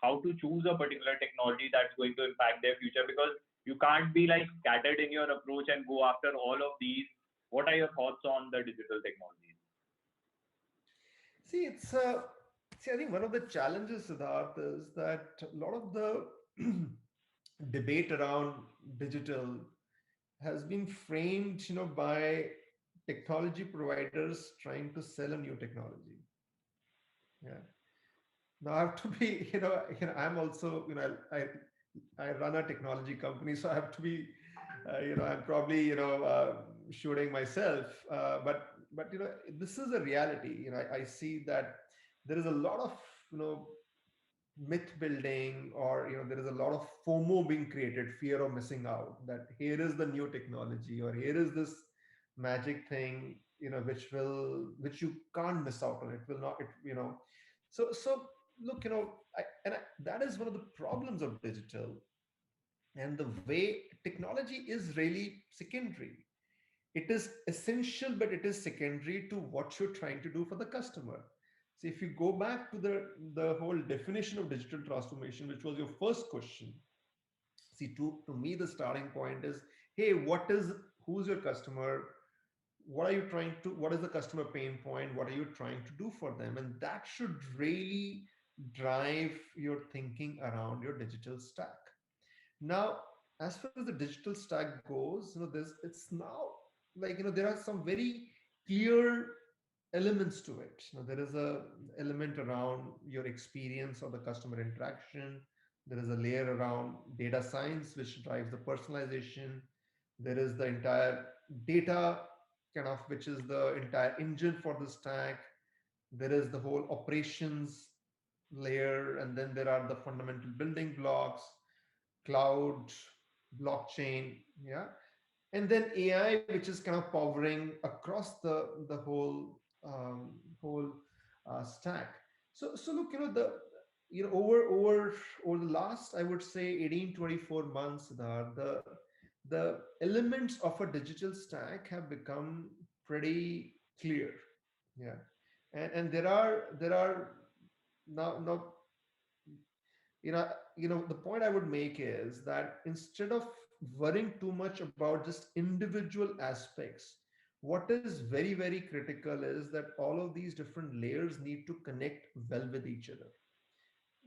how to choose a particular technology that's going to impact their future? Because you can't be like scattered in your approach and go after all of these. What are your thoughts on the digital technologies? See, see. I think one of the challenges, Siddharth, is that a lot of the debate around digital has been framed, by technology providers trying to sell a new technology. Yeah. Now I have to be, I'm also, I run a technology company, so I have to be, I'm probably, shooting myself. But this is a reality. I see that there is a lot of, you know, myth building, or there is a lot of FOMO being created, fear of missing out, that here is the new technology, or here is this magic thing, which you can't miss out on. It will not, so look, that is one of the problems of digital, and the way technology is really secondary. It is essential, but it is secondary to what you're trying to do for the customer. So if you go back to the whole definition of digital transformation, which was your first question, see, to me, the starting point is, hey, who's your customer? What is the customer pain point? What are you trying to do for them? And that should really drive your thinking around your digital stack. Now, as far as the digital stack goes, it's now like, there are some very clear elements to it. There is a element around your experience of the customer interaction. There is a layer around data science, which drives the personalization. There is the entire data kind of, which is the entire engine for the stack. There is the whole operations layer, and then there are the fundamental building blocks, cloud, blockchain, yeah, and then AI, which is kind of powering across the whole stack. So look, over the last, I would say, 18-24 months, the elements of a digital stack have become pretty clear. Yeah, and there are now, the point I would make is that instead of worrying too much about just individual aspects, what is very, very critical is that all of these different layers need to connect well with each other.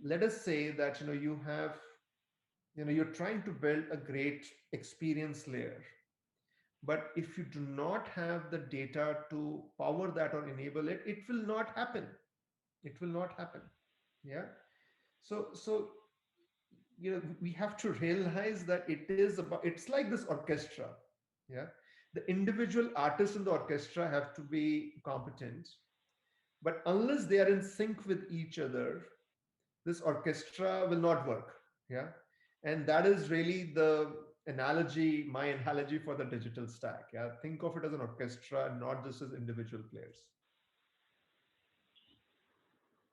Let us say that you're trying to build a great experience layer, but if you do not have the data to power that or enable it, it will not happen. It will not happen. Yeah. So we have to realize that it's like this orchestra. Yeah, the individual artists in the orchestra have to be competent, but unless they are in sync with each other, this orchestra will not work. Yeah, and that is really my analogy for the digital stack. Yeah, think of it as an orchestra, not just as individual players.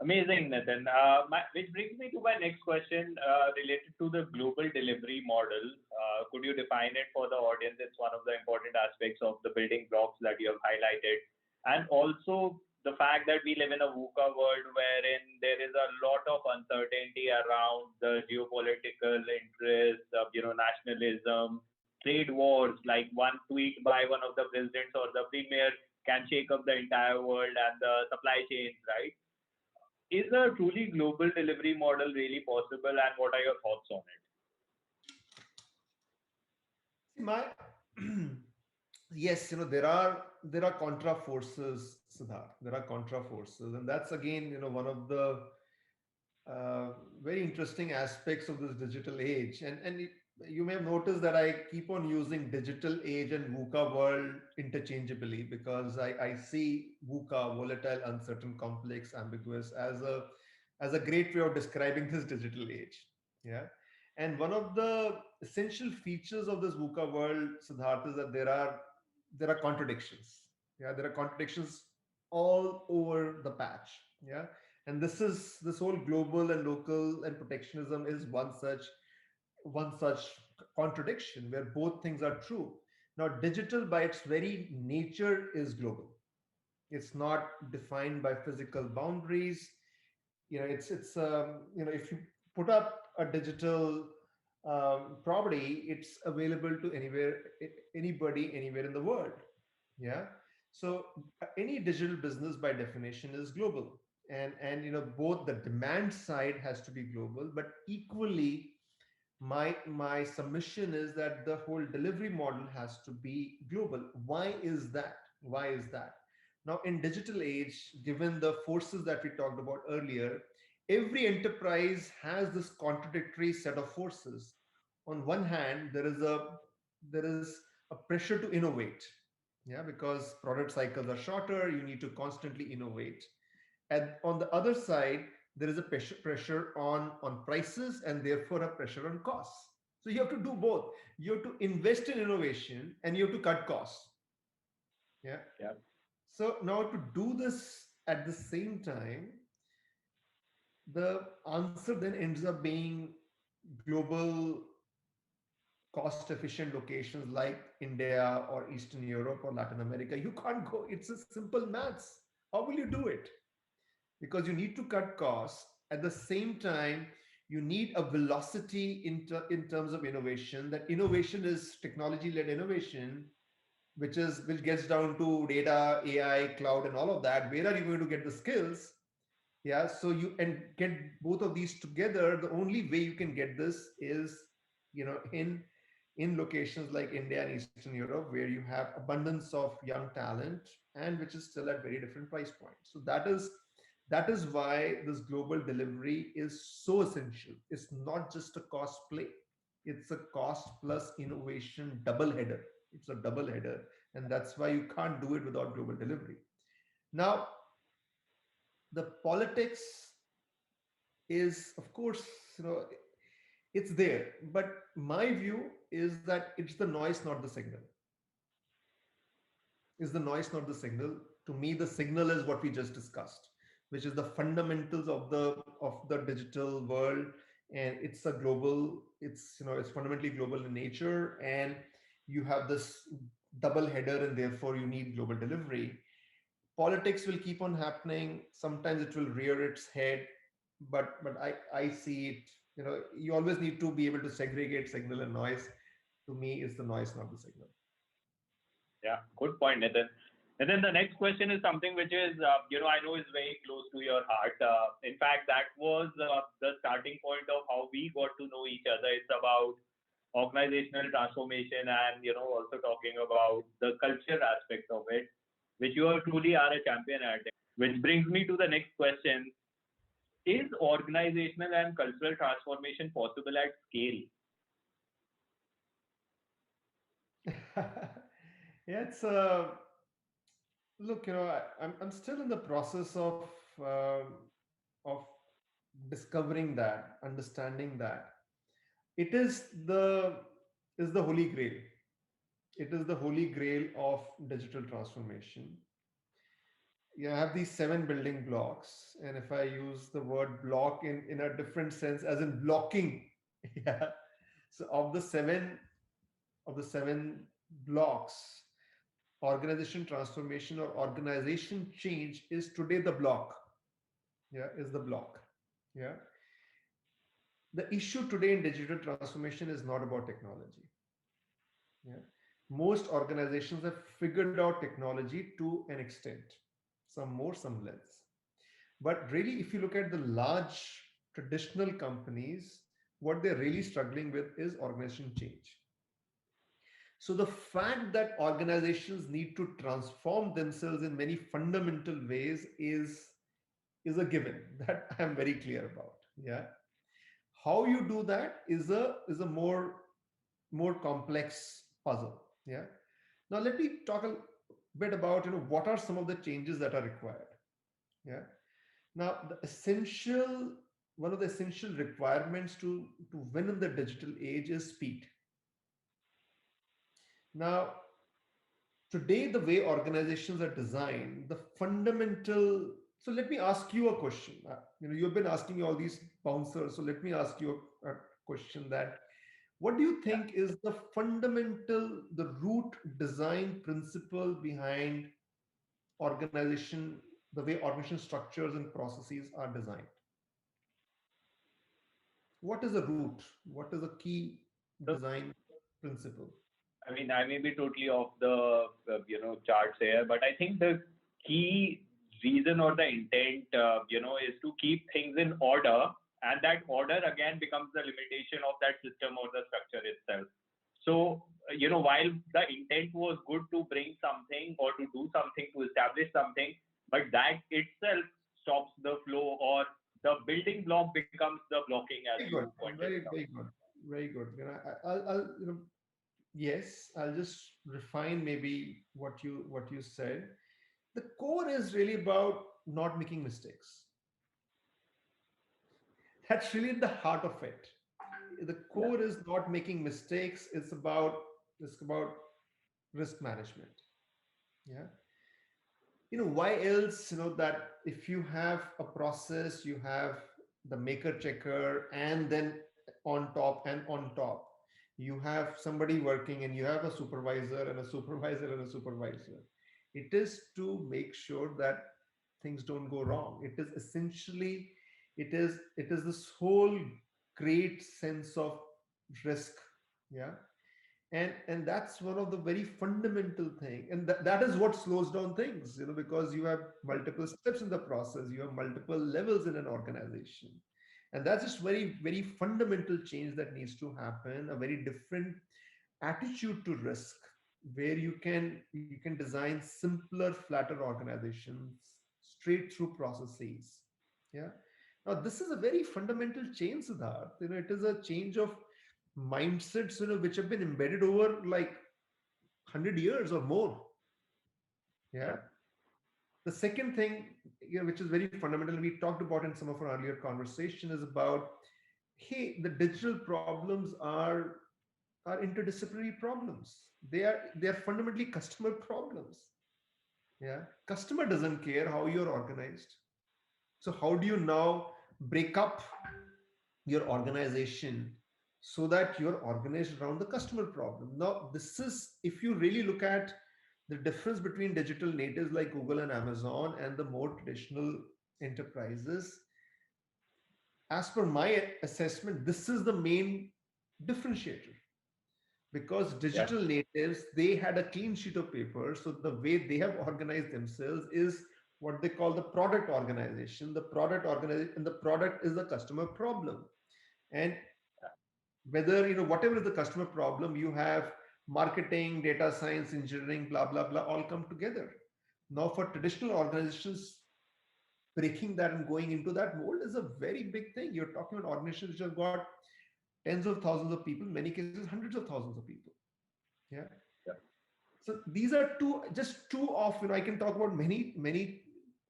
Amazing, Nathan. Which brings me to my next question related to the global delivery model. Could you define it for the audience? It's one of the important aspects of the building blocks that you have highlighted. And also the fact that we live in a VUCA world wherein there is a lot of uncertainty around the geopolitical interests, nationalism, trade wars, like one tweet by one of the presidents or the premier can shake up the entire world and the supply chains, right? Is a truly global delivery model really possible, and what are your thoughts on it? See, yes, there are contra forces, Siddharth. There are contra forces, and that's again, one of the very interesting aspects of this digital age. And you may have noticed that I keep on using digital age and VUCA world interchangeably, because I see VUCA, volatile, uncertain, complex, ambiguous, as a great way of describing this digital age. Yeah. And one of the essential features of this VUCA world, Siddharth, is that there are there are contradictions. Yeah, there are contradictions all over the patch. Yeah, and this whole global and local and protectionism is one such contradiction where both things are true. Now, digital by its very nature is global. It's not defined by physical boundaries. If you put up a digital property, it's available to anybody anywhere in the world. Yeah. So any digital business by definition is global, and both the demand side has to be global, but equally my submission is that the whole delivery model has to be global. Why is that? Now, in digital age, given the forces that we talked about earlier, every enterprise has this contradictory set of forces. On one hand, there is a pressure to innovate. Yeah, because product cycles are shorter, you need to constantly innovate. And on the other side, there is a pressure on prices, and therefore a pressure on costs. So you have to do both. You have to invest in innovation and you have to cut costs. Yeah. Yeah. So now to do this at the same time, the answer then ends up being global, cost efficient locations like India or Eastern Europe or Latin America. You can't go, it's a simple maths. How will you do it? Because you need to cut costs. At the same time, you need a velocity in terms of innovation. That innovation is technology led innovation, which gets down to data, AI, cloud, and all of that. Where are you going to get the skills? Yeah, so you and get both of these together. The only way you can get this is, in locations like India and Eastern Europe, where you have abundance of young talent and which is still at very different price points. So that is why this global delivery is so essential. It's not just a cost play, it's a cost plus innovation double header. It's a double header, and that's why you can't do it without global delivery. Now, the politics is, of course, you know, it's there, but my view is that it's the noise, not the signal. Is the noise, not the signal. To me, the signal is what we just discussed, which is the fundamentals of the digital world. And it's a global, it's fundamentally global in nature, and you have this double header, and therefore you need global delivery. Politics will keep on happening. Sometimes it will rear its head, but I see it. You always need to be able to segregate signal and noise. To me, it's the noise, not the signal. Yeah, good point, Nitin. And then the next question is something which is, I know is very close to your heart. In fact, that was the starting point of how we got to know each other. It's about organizational transformation and, also talking about the culture aspect of it, which you are truly are a champion at. Which brings me to the next question. Is organizational and cultural transformation possible at scale? Yeah, it's look, I'm still in the process of discovering that, understanding that. It is the holy grail. It is the holy grail of digital transformation. You have these seven building blocks, and if I use the word block in a different sense, as in blocking, yeah. So of the seven blocks, organization transformation or organization change is today the block. Yeah, is the block. Yeah. The issue today in digital transformation is not about technology. Yeah. Most organizations have figured out technology to an extent, some more, some less. But really, if you look at the large traditional companies, what they're really struggling with is organization change. So the fact that organizations need to transform themselves in many fundamental ways is a given that I'm very clear about. Yeah. How you do that is a more complex puzzle. Yeah. Now let me talk a bit about what are some of the changes that are required. Yeah. Now the essential one of the essential requirements to win in the digital age is speed. Now Today, the way organizations are designed, the fundamental. So let me ask you a question. You've been asking me all these bouncers. So let me ask you a question that what do you Yeah. think is the fundamental, the root design principle behind organization, the way organization structures and processes are designed? What is the root? What is a key So, design principle? I mean, I may be totally off the charts here, but I think the key reason or the intent is to keep things in order, and that order again becomes the limitation of that system or the structure itself. So while the intent was good to bring something or to do something to establish something, but that itself stops the flow, or the building block becomes the blocking, as Very you good. pointed it Very, out. very good. Very good. I'll yes, I'll just refine maybe what you said. The core is really about not making mistakes. That's really the heart of it. The Yeah. core is not making mistakes. It's about risk management. Yeah. Why else, that if you have a process, you have the maker checker, and then on top, you have somebody working, and you have a supervisor and a supervisor and a supervisor. It is to make sure that things don't go wrong. It is essentially, it is this whole great sense of risk. Yeah. And that's one of the very fundamental thing, and that is what slows down things, because you have multiple steps in the process, you have multiple levels in an organization, and that's just very, very fundamental change that needs to happen, a very different attitude to risk, where you can design simpler, flatter organizations, straight through processes. Yeah. Now this is a very fundamental change, Siddharth. It is a change of mindsets, which have been embedded over like 100 years or more. Yeah. Yeah. The second thing, which is very fundamental, we talked about in some of our earlier conversation, is about, hey, the digital problems are interdisciplinary problems. They are fundamentally customer problems. Yeah. Customer doesn't care how you're organized. So how do you now break up your organization so that you're organized around the customer problem? Now, this is, if you really look at the difference between digital natives like Google and Amazon and the more traditional enterprises, as per my assessment, this is the main differentiator, because Yeah. digital natives, they had a clean sheet of paper, so the way they have organized themselves is what they call the product organization. The product is the customer problem. And whether, whatever is the customer problem, you have marketing, data science, engineering, blah blah blah, all come together. Now for traditional organizations, breaking that and going into that mold is a very big thing. You're talking about organizations which have got tens of thousands of people, in many cases hundreds of thousands of people. Yeah. Yeah. So these are just two of, I can talk about many, many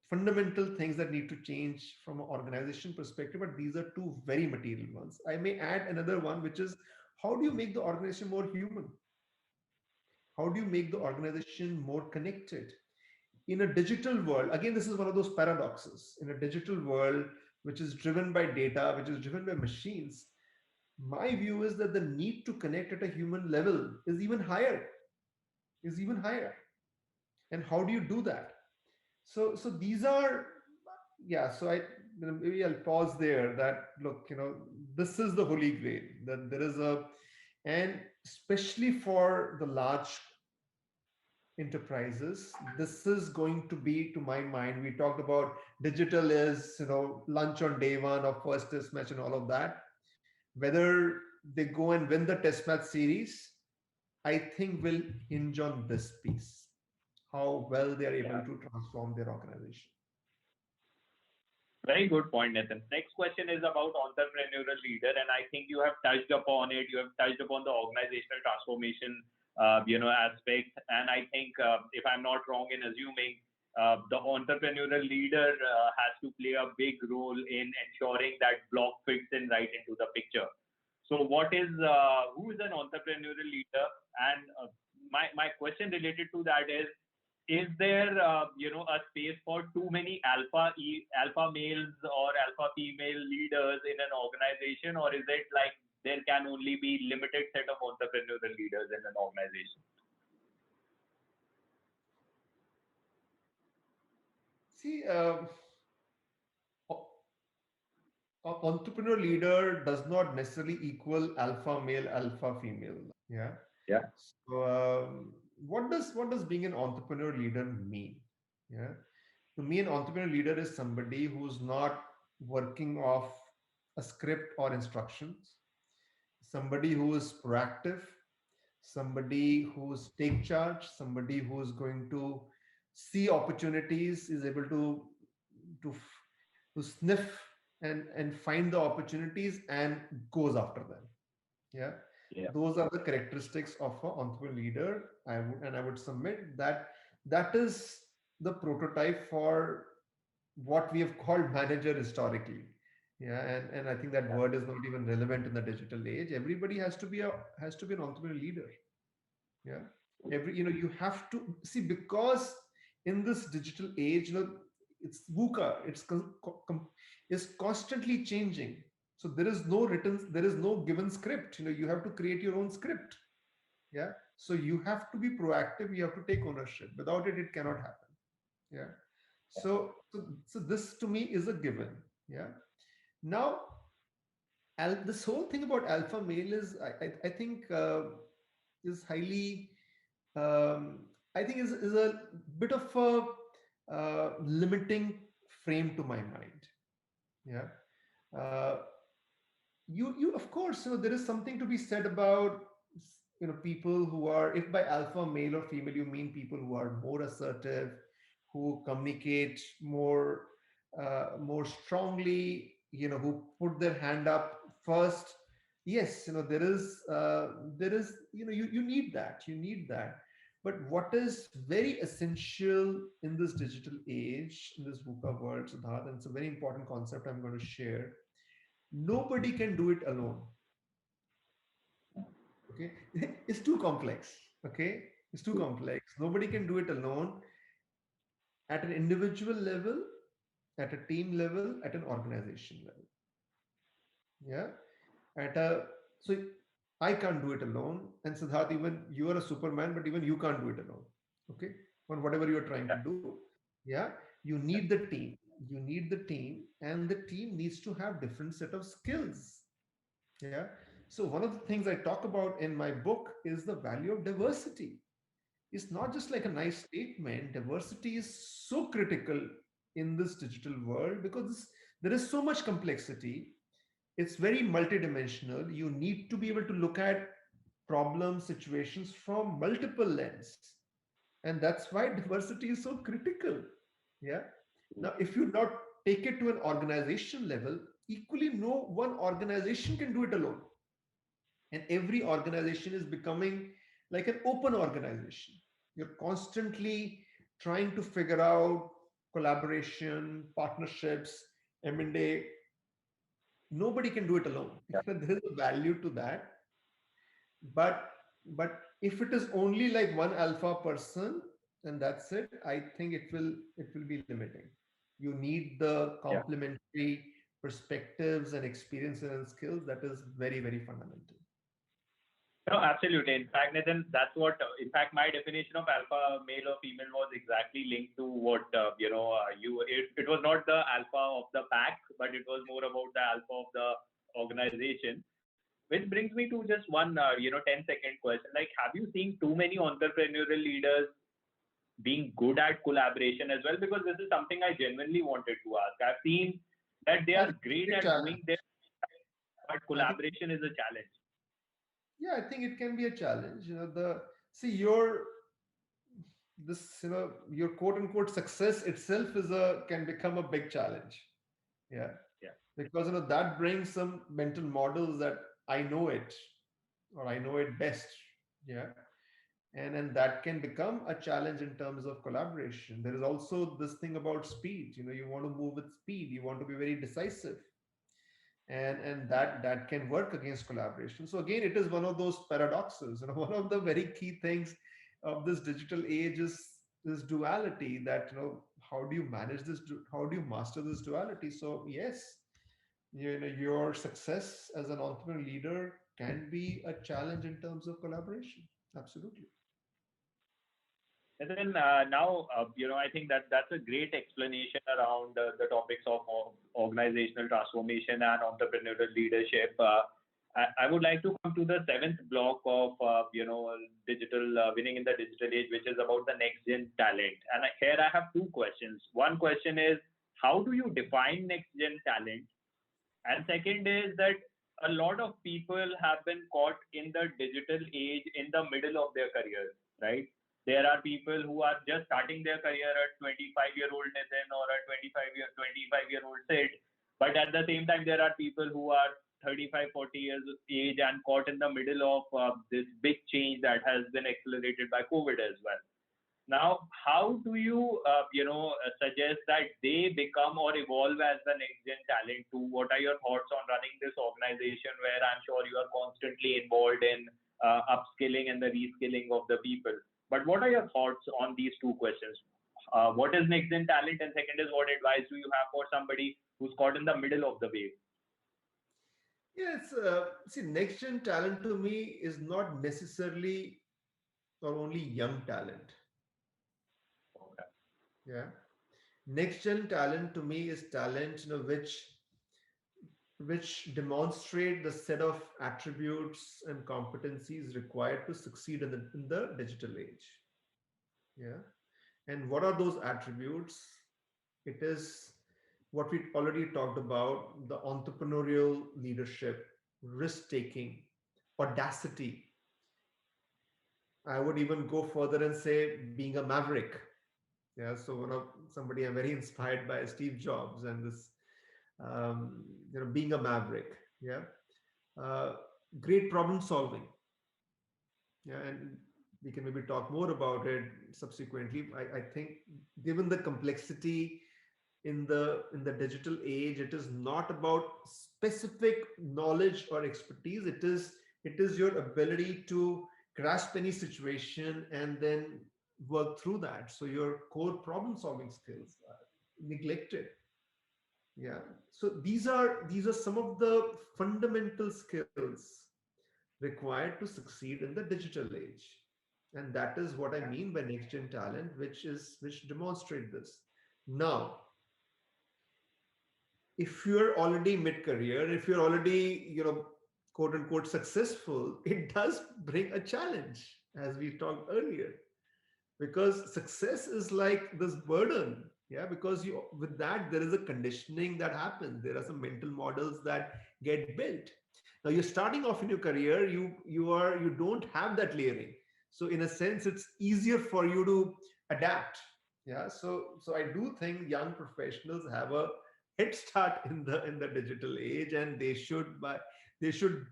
fundamental things that need to change from an organization perspective, but these are two very material ones. I may add another one, which is, how do you make the organization more human? How do you make the organization more connected? In a digital world, again, this is one of those paradoxes. In a digital world, which is driven by data, which is driven by machines, my view is that the need to connect at a human level is even higher. And how do you do that? So these are, yeah. So maybe I'll pause there. That, look, this is the holy grail. That there is a, and especially for the large enterprises, this is going to be, to my mind, we talked about digital is, lunch on day one of first test match and all of that. Whether they go and win the test match series, I think will hinge on this piece, how well they are able Yeah. to transform their organization. Very good point, Nathan. Next question is about entrepreneurial leader, and I think you have touched upon it. You have touched upon the organizational transformation, aspect. And I think, if I'm not wrong in assuming, the entrepreneurial leader has to play a big role in ensuring that block fits in right into the picture. So, who is an entrepreneurial leader? And my question related to that is there a space for too many alpha males or alpha female leaders in an organization, or is it like there can only be limited set of entrepreneurial leaders in an organization? See, entrepreneur leader does not necessarily equal alpha male, alpha female. Yeah. Yeah. So, what does being an entrepreneur leader mean? Yeah. To me, an entrepreneur leader is somebody who's not working off a script or instructions, somebody who is proactive, somebody who's take charge, somebody who's going to see opportunities, is able to to sniff and find the opportunities and goes after them. Yeah, Yeah. those are the characteristics of an entrepreneur leader. I would submit that that is the prototype for what we have called manager historically. Yeah, and I think that Yeah. word is not even relevant in the digital age. Everybody has to be an entrepreneur leader. Yeah, you have to see, because in this digital age, it's VUCA, is constantly changing. So there is no given script. You have to create your own script. Yeah, so you have to be proactive, you have to take ownership. Without it cannot happen. Yeah, so this to me is a given. Yeah, now this whole thing about alpha male is, I think, is highly, um, I think is a bit of a limiting frame to my mind. Yeah, uh, you of course, there is something to be said about, people who are, if by alpha male or female you mean people who are more assertive, who communicate more strongly, who put their hand up first. Yes, there is, you need that. But what is very essential in this digital age, in this VUCA world, Siddharth, and it's a very important concept I'm going to share. Nobody can do it alone. Okay, it's too complex. Okay, it's too complex. Nobody can do it alone, at an individual level, at a team level, at an organization level. Yeah, at a so I can't do it alone, and Siddharth, even you are a superman, but even you can't do it alone. Okay, on whatever you are trying to Yeah. do. Yeah, you need the team. You need the team, and the team needs to have different set of skills. Yeah. So one of the things I talk about in my book is the value of diversity. It's not just like a nice statement. Diversity is so critical in this digital world, because there is so much complexity. It's very multidimensional. You need to be able to look at problem situations from multiple lens. And that's why diversity is so critical. Yeah. Now, if you not take it to an organization level, equally no one organization can do it alone. And every organization is becoming like an open organization. You're constantly trying to figure out collaboration, partnerships, M&A. Nobody can do it alone. Yeah. There is a value to that. But if it is only like one alpha person, then that's it. I think it will be limiting. You need the Yeah. complementary perspectives and experiences and skills. That is very, very fundamental. No, absolutely. In fact, Nathan, that's what, in fact, my definition of alpha male or female was exactly linked to what, it was not the alpha of the pack, but it was more about the alpha of the organization. Which brings me to just one, 10-second question. Like, have you seen too many entrepreneurial leaders being good at collaboration as well? Because this is something I genuinely wanted to ask. I've seen that they I are think great it's a at challenge. doing this, but I think, collaboration is a challenge. yeah, I think it can be a challenge. The see your this your quote unquote success itself is a can become a big challenge. Yeah, Yeah. because that brings some mental models that I know it, or I know it best. Yeah, and that can become a challenge in terms of collaboration. There is also this thing about speed. You want to move with speed. You want to be very decisive, and that can work against collaboration. So again, it is one of those paradoxes. One of the very key things of this digital age is this duality, that how do you manage this, how do you master this duality? So yes, your success as an entrepreneur leader can be a challenge in terms of collaboration. Absolutely. And then now, I think that that's a great explanation around the topics of organizational transformation and entrepreneurial leadership. I would like to come to the seventh block of, digital winning in the digital age, which is about the next gen talent. And here I have two questions. One question is, how do you define next gen talent? And second is that a lot of people have been caught in the digital age in the middle of their careers, right? There are people who are just starting their career at 25-year-old Nitin or a 25-year-old Sid, but at the same time, there are people who are 35, 40 years of age and caught in the middle of this big change that has been accelerated by COVID as well. Now, how do you, suggest that they become or evolve as the next gen talent too? What are your thoughts on running this organization where I'm sure you are constantly involved in upskilling and the reskilling of the people? But what are your thoughts on these two questions? What is next gen talent? And second is, what advice do you have for somebody who's caught in the middle of the wave? Yes, see, next gen talent to me is not necessarily or only young talent. Okay. Yeah, next gen talent to me is talent, which demonstrate the set of attributes and competencies required to succeed in the digital age. Yeah, and what are those attributes? It is what we already talked about: the entrepreneurial leadership, risk taking, audacity. I would even go further and say being a maverick. Yeah, so somebody I'm very inspired by, Steve Jobs, and this, being a maverick. Yeah, uh, great problem solving. Yeah, and we can maybe talk more about it subsequently. I think, given the complexity in the digital age, it is not about specific knowledge or expertise. It is your ability to grasp any situation and then work through that. So your core problem solving skills are neglected. Yeah, so these are some of the fundamental skills required to succeed in the digital age, and that is what I mean by next gen talent, which demonstrate this. Now, if you're already mid career, if you're already, quote unquote successful, it does bring a challenge, as we talked earlier, because success is like this burden. Yeah, because you with that there is a conditioning that happens. There are some mental models that get built. Now you're starting off in your career, you don't have that layering, so in a sense it's easier for you to adapt. Yeah, so I do think young professionals have a head start in the digital age, and they should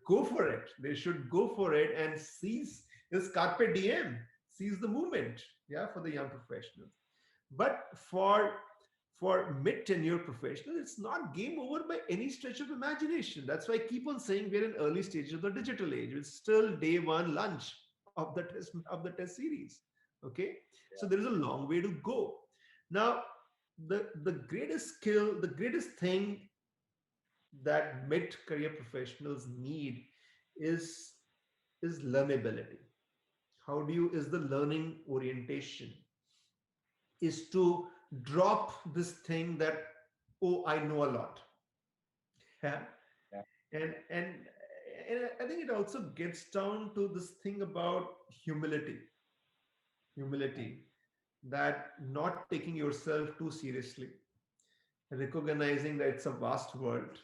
go for it. They should go for it and seize this carpe diem, seize the moment. Yeah, for the young professionals. But for mid tenure professionals, it's not game over by any stretch of imagination. That's why I keep on saying we're in early stages of the digital age. It's still day one lunch of the test series. Okay, so there is a long way to go. Now, the greatest skill, the greatest thing that mid career professionals need is is learnability. How do you is the learning orientation, is to drop this thing that, oh, I know a lot. Yeah, Yeah. and I think it also gets down to this thing about humility. Humility, that not taking yourself too seriously, recognizing that it's a vast world.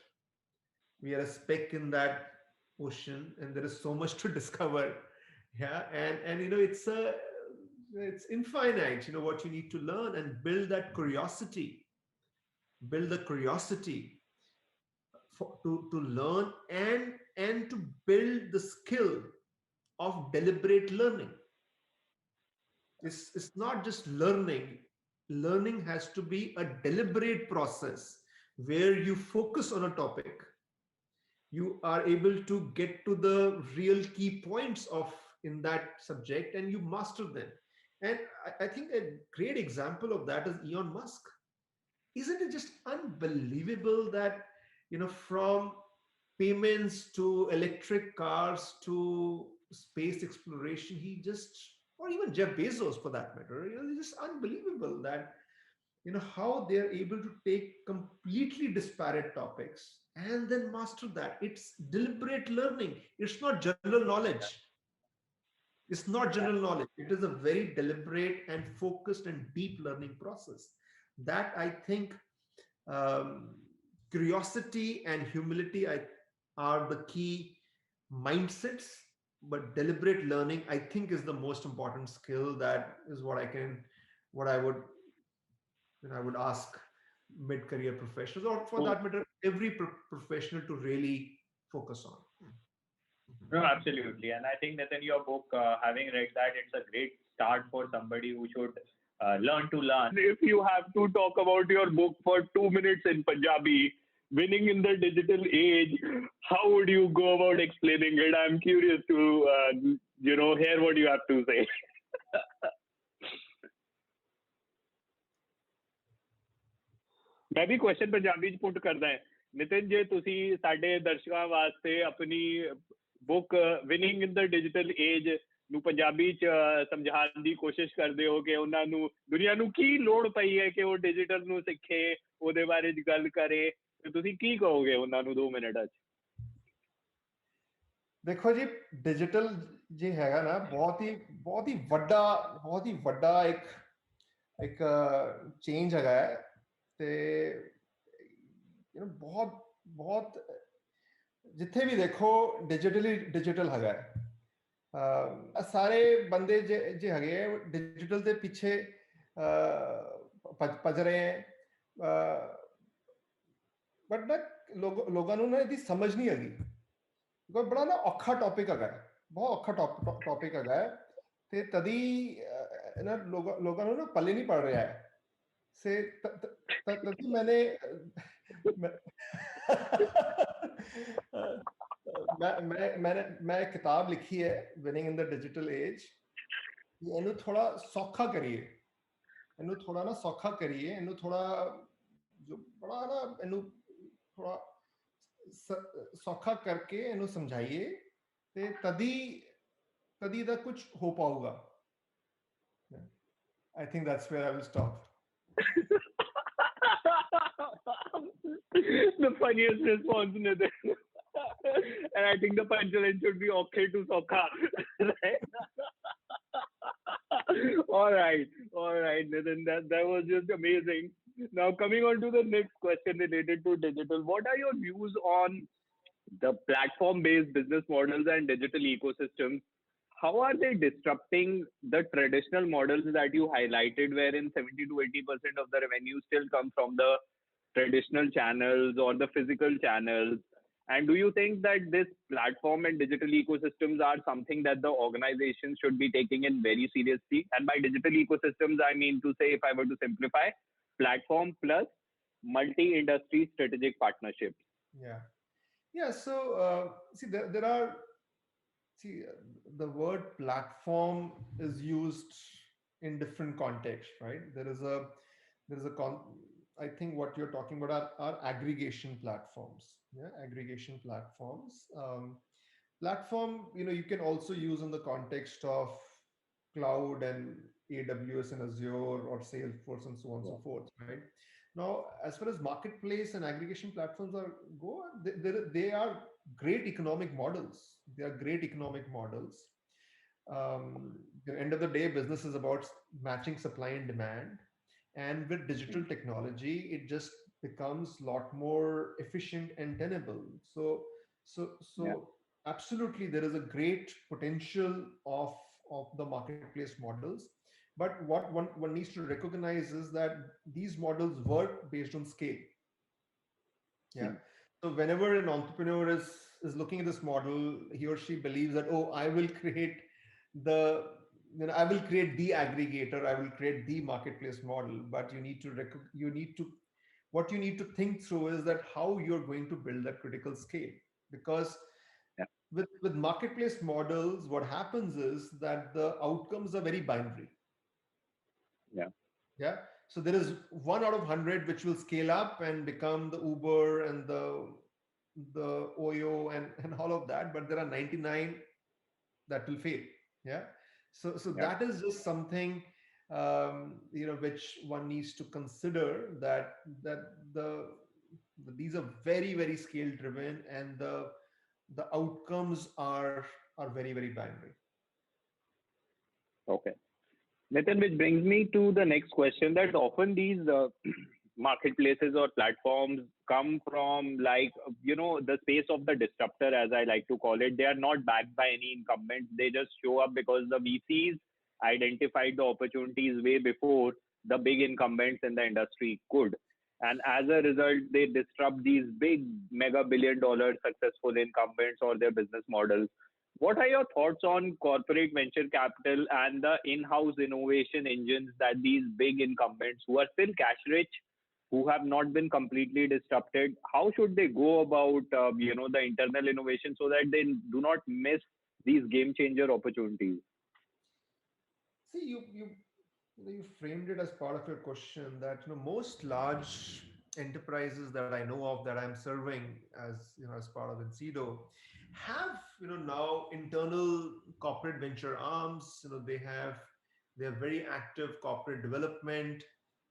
We are a speck in that ocean, and there is so much to discover. Yeah, and it's infinite. What you need to learn, and build the curiosity to learn, and to build the skill of deliberate learning. It's not just learning. Learning has to be a deliberate process where you focus on a topic. You are able to get to the real key points of in that subject, and you master them. And I think a great example of that is Elon Musk. Isn't it just unbelievable that, from payments to electric cars to space exploration, he just, or even Jeff Bezos for that matter, it's just unbelievable that, how they're able to take completely disparate topics and then master that. It's deliberate learning. It's not general knowledge. It's not general knowledge. It is a very deliberate and focused and deep learning process. That I think, um, curiosity and humility are the key mindsets. But deliberate learning, I think, is the most important skill. That is what I would ask mid-career professionals, or for Oh, that matter, every professional to really focus on. no, absolutely. And I think that in your book, having read that, it's a great start for somebody who should learn to learn. If you have to talk about your book for 2 minutes in Punjabi, winning in the digital age, how would you go about explaining it? I'm curious to, hear what you have to say. ਮੈਂ ਵੀ question Punjabi ਚ ਪੁੱਟ ਕਰਦਾ ਹੈ ਨਿਤਿਨ ਜੇ ਤੁਸੀਂ ਸਾਡੇ ਦਰਸ਼ਕਾਂ ਵਾਸਤੇ ਆਪਣੀ ਬੁੱਕ ਵਿਨਿੰਗ ਇਨ ਦ ਡਿਜੀਟਲ ਏਜ ਨੂੰ ਪੰਜਾਬੀ ਚ ਸਮਝਾਉਣ ਦੀ ਕੋਸ਼ਿਸ਼ ਕਰਦੇ ਹੋ ਕਿ ਉਹਨਾਂ ਨੂੰ ਦੁਨੀਆ ਨੂੰ ਕੀ ਲੋੜ ਪਈ ਹੈ ਕਿ ਉਹ ਡਿਜੀਟਲ ਨੂੰ ਸਿੱਖੇ ਉਹਦੇ ਬਾਰੇ ਚ ਗੱਲ ਕਰੇ ਤੇ ਤੁਸੀਂ ਕੀ ਕਹੋਗੇ ਉਹਨਾਂ ਨੂੰ 2 ਮਿੰਟਾਂ ਚ ਦੇਖੋ ਜੀ ਡਿਜੀਟਲ ਜੇ ਹੈਗਾ ਨਾ ਬਹੁਤ ਹੀ ਵੱਡਾ ਇੱਕ ਚੇਂਜ ਹੈਗਾ ਹੈ ਤੇ ਬਹੁਤ ਬਹੁਤ ਜਿੱਥੇ ਵੀ ਦੇਖੋ ਡਿਜੀਟਲ ਹੈਗਾ ਸਾਰੇ ਬੰਦੇ ਜੇ ਹੈਗੇ ਡਿਜੀਟਲ ਦੇ ਪਿੱਛੇ ਭੱਜ ਰਹੇ ਹੈ ਬਟ ਨਾ ਲੋਕਾਂ ਨੂੰ ਨਾ ਇਹਦੀ ਸਮਝ ਨਹੀਂ ਹੈਗੀ ਕੋਈ ਬੜਾ ਨਾ ਔਖਾ ਟੌਪਿਕ ਹੈਗਾ ਬਹੁਤ ਔਖਾ ਟੌਪਿਕ ਹੈਗਾ ਤੇ ਤਦੀ ਇਹਨਾਂ ਲੋਕਾਂ ਨੂੰ ਨਾ ਪੱਲੇ ਨਹੀਂ ਪੜ ਰਿਹਾ ਹੈ ਸੇ ਤਦੀ ਮੈਂ ਇੱਕ ਕਿਤਾਬ ਲਿਖੀ ਹੈ ਵਿਨਿੰਗ ਇਨ ਦ ਡਿਜੀਟਲ ਏਜ ਇਹਨੂੰ ਥੋੜਾ ਸੌਖਾ ਕਰੀਏ ਇਹਨੂੰ ਥੋੜਾ ਜੋ ਬੜਾ ਨਾ ਇਹਨੂੰ ਥੋੜਾ ਸੌਖਾ ਕਰਕੇ ਇਹਨੂੰ ਸਮਝਾਈਏ ਤੇ ਤਦੀ ਦਾ ਕੁਝ ਹੋ ਪਾਊਗਾ I think that's where I will stop. The funniest response, Nitin. And I think the punchline should be okay to sokha. All right, Nitin. That was just amazing. Now coming on to the next question related to digital, what are your views on the platform-based business models and digital ecosystems? How are they disrupting the traditional models that you highlighted, wherein 70 to 80% of the revenue still comes from the traditional channels or the physical channels? And do you think that this platform and digital ecosystems are something that the organization should be taking in very seriously? And by digital ecosystems, I mean to say, if I were to simplify, platform plus multi-industry strategic partnerships. Yeah. So see, there are. See, the word platform is used in different contexts, right? I think what you're talking about are aggregation platforms. Yeah, aggregation platforms. Platform, you can also use in the context of cloud and AWS and Azure or Salesforce and so on and so forth, right? Now, as far as marketplace and aggregation platforms they are great economic models. They are great economic models. At the end of the day, business is about matching supply and demand. And with digital technology, it just becomes a lot more efficient and tenable. So absolutely, there is a great potential of the marketplace models. But what one needs to recognize is that these models work based on scale. Yeah. So whenever an entrepreneur is looking at this model, he or she believes that, oh, I will create the aggregator, I will create the marketplace model. But what you need to think through is that how you're going to build that critical scale. Because with marketplace models, what happens is that the outcomes are very binary. Yeah. Yeah. So there is one out of 100 which will scale up and become the Uber and the Oyo and all of that, but there are 99 that will fail. Yeah. So Yeah. that is just something which one needs to consider, that these are very, very scale driven, and the outcomes are very, very binary. Okay. Nitin, which brings me to the next question, that often these marketplaces or platforms come from, like, the space of the disruptor, as I like to call it. They are not backed by any incumbents. They just show up because the VCs identified the opportunities way before the big incumbents in the industry could. And as a result, they disrupt these big mega billion dollar successful incumbents or their business models. What are your thoughts on corporate venture capital and the in-house innovation engines that these big incumbents who are still cash rich, who have not been completely disrupted, how should they go about, the internal innovation so that they do not miss these game changer opportunities? See, you framed it as part of your question, that most large enterprises that I know of, that I'm serving as part of Incido, have now internal corporate venture arms. They have very active corporate development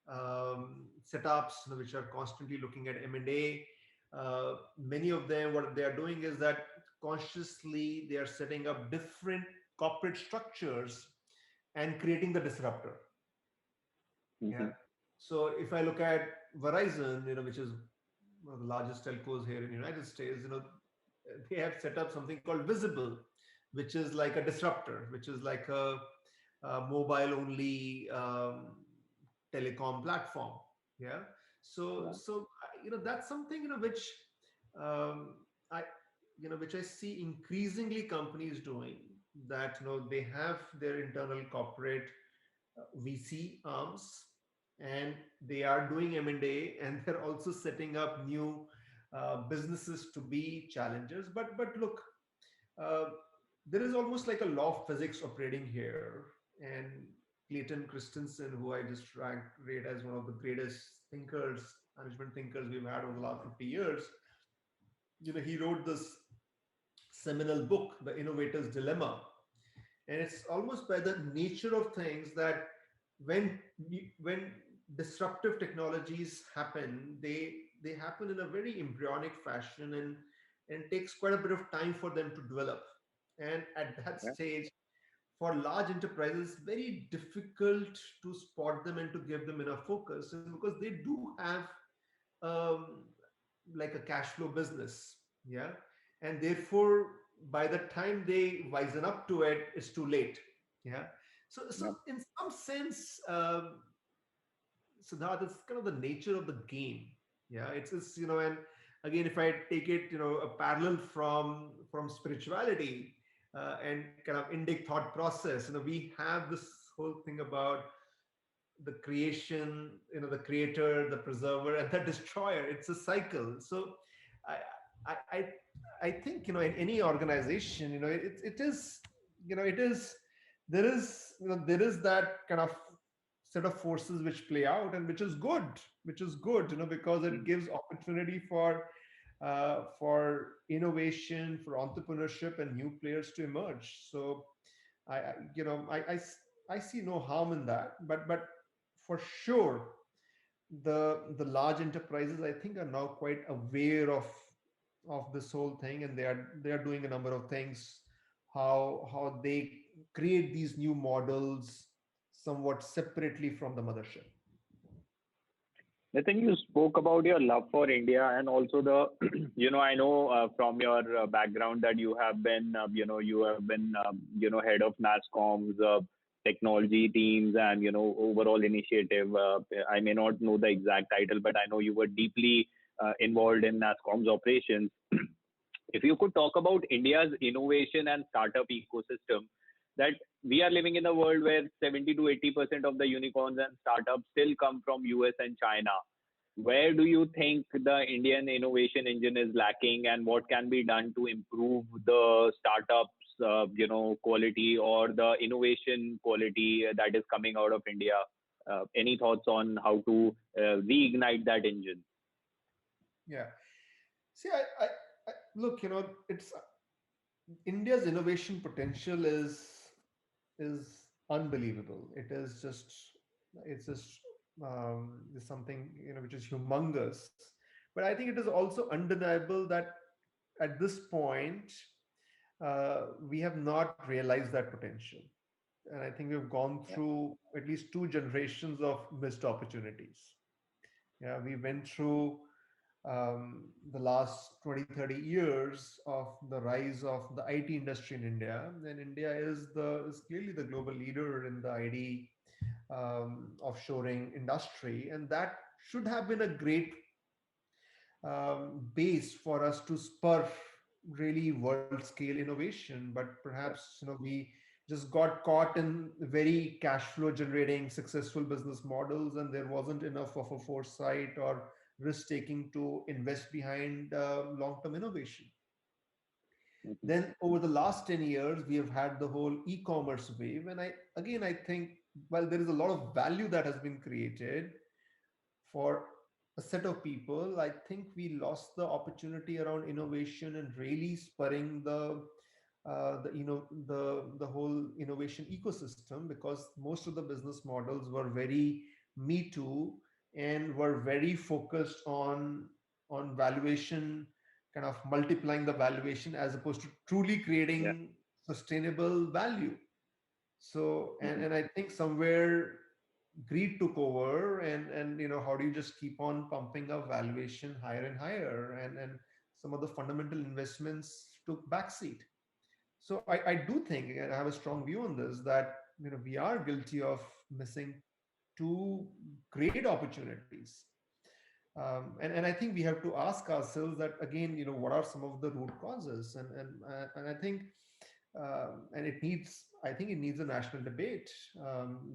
setups, which are constantly looking at M&A. Many of them, what they are doing is that consciously they are setting up different corporate structures and creating the disruptor. Yeah. Hmm. So if I look at Verizon, which is one of the largest telcos here in the United States, they have set up something called Visible, which is like a disruptor, which is like a mobile only telecom platform. Yeah. So Yeah. that's something um, I which I see increasingly companies doing, that they have their internal corporate VC arms, and they are doing M&A, and they're also setting up new businesses to be challengers. But look, uh, there is almost like a law of physics operating here, and Clayton Christensen, who I just rate as one of the greatest thinkers, management thinkers we've had over the last 50 years, he wrote this seminal book, The Innovator's Dilemma. And it's almost by the nature of things that when disruptive technologies happen, they happen in a very embryonic fashion, and it takes quite a bit of time for them to develop. And at that Yeah. stage, for large enterprises, very difficult to spot them and to give them enough focus, and because they do have um, like a cash flow business. Yeah. And therefore, by the time they wisen up to it, it's too late. Yeah. So Yeah. in some sense, Siddharth, it's kind of the nature of the game. Yeah. It's and again, if I take it, a parallel from spirituality, and kind of Indic thought process, we have this whole thing about the creation, the creator, the preserver, and the destroyer. It's a cycle. So I I I, I think in any organization, it is it is there is that kind of set of forces which play out, and which is good, because it Mm. gives opportunity for innovation, for entrepreneurship, and new players to emerge. So I you know I see no harm in that, but for sure, the large enterprises, I think, are now quite aware of this whole thing, and they are doing a number of things, how they create these new models somewhat separately from the mothership. Nitin, you spoke about your love for India, and also the, I know from your background that you have been, head of NASSCOM's technology teams and, overall initiative. I may not know the exact title, but I know you were deeply involved in NASSCOM's operations. If you could talk about India's innovation and startup ecosystem, that we are living in a world where 70 to 80% of the unicorns and startups still come from US and China. Where do you think the Indian innovation engine is lacking, and what can be done to improve the startups, quality, or the innovation quality that is coming out of India? Any thoughts on how to reignite that engine? Yeah. See, I look, it's India's innovation potential is unbelievable. It's just is something which is humongous. But I think it is also undeniable that at this point we have not realized that potential, and I think we've gone Yeah, through at least two generations of missed opportunities. Yeah, we went through the last 20, 30 years of the rise of the IT industry in India. And India is clearly the global leader in the IT offshoring industry. And that should have been a great base for us to spur really world scale innovation. But yeah. perhaps we just got caught in very cash flow generating successful business models, and there wasn't enough of a foresight or risk taking to invest behind long term innovation. Mhm. Then over the last 10 years we have had the whole e-commerce wave, and I think while there is a lot of value that has been created for a set of people, I think we lost the opportunity around innovation and really spurring the whole innovation ecosystem, because most of the business models were very me too and were very focused on valuation, kind of multiplying the valuation as opposed to truly Yeah. creating sustainable value. So Mhm. and I think somewhere greed took over, and how do you just keep on pumping up valuation higher and higher, and some of the fundamental investments took backseat. So I do think, and I have a strong view on this, that we are guilty of missing two great opportunities. And I think we have to ask ourselves that again, what are some of the root causes, and I think and I think it needs a national debate,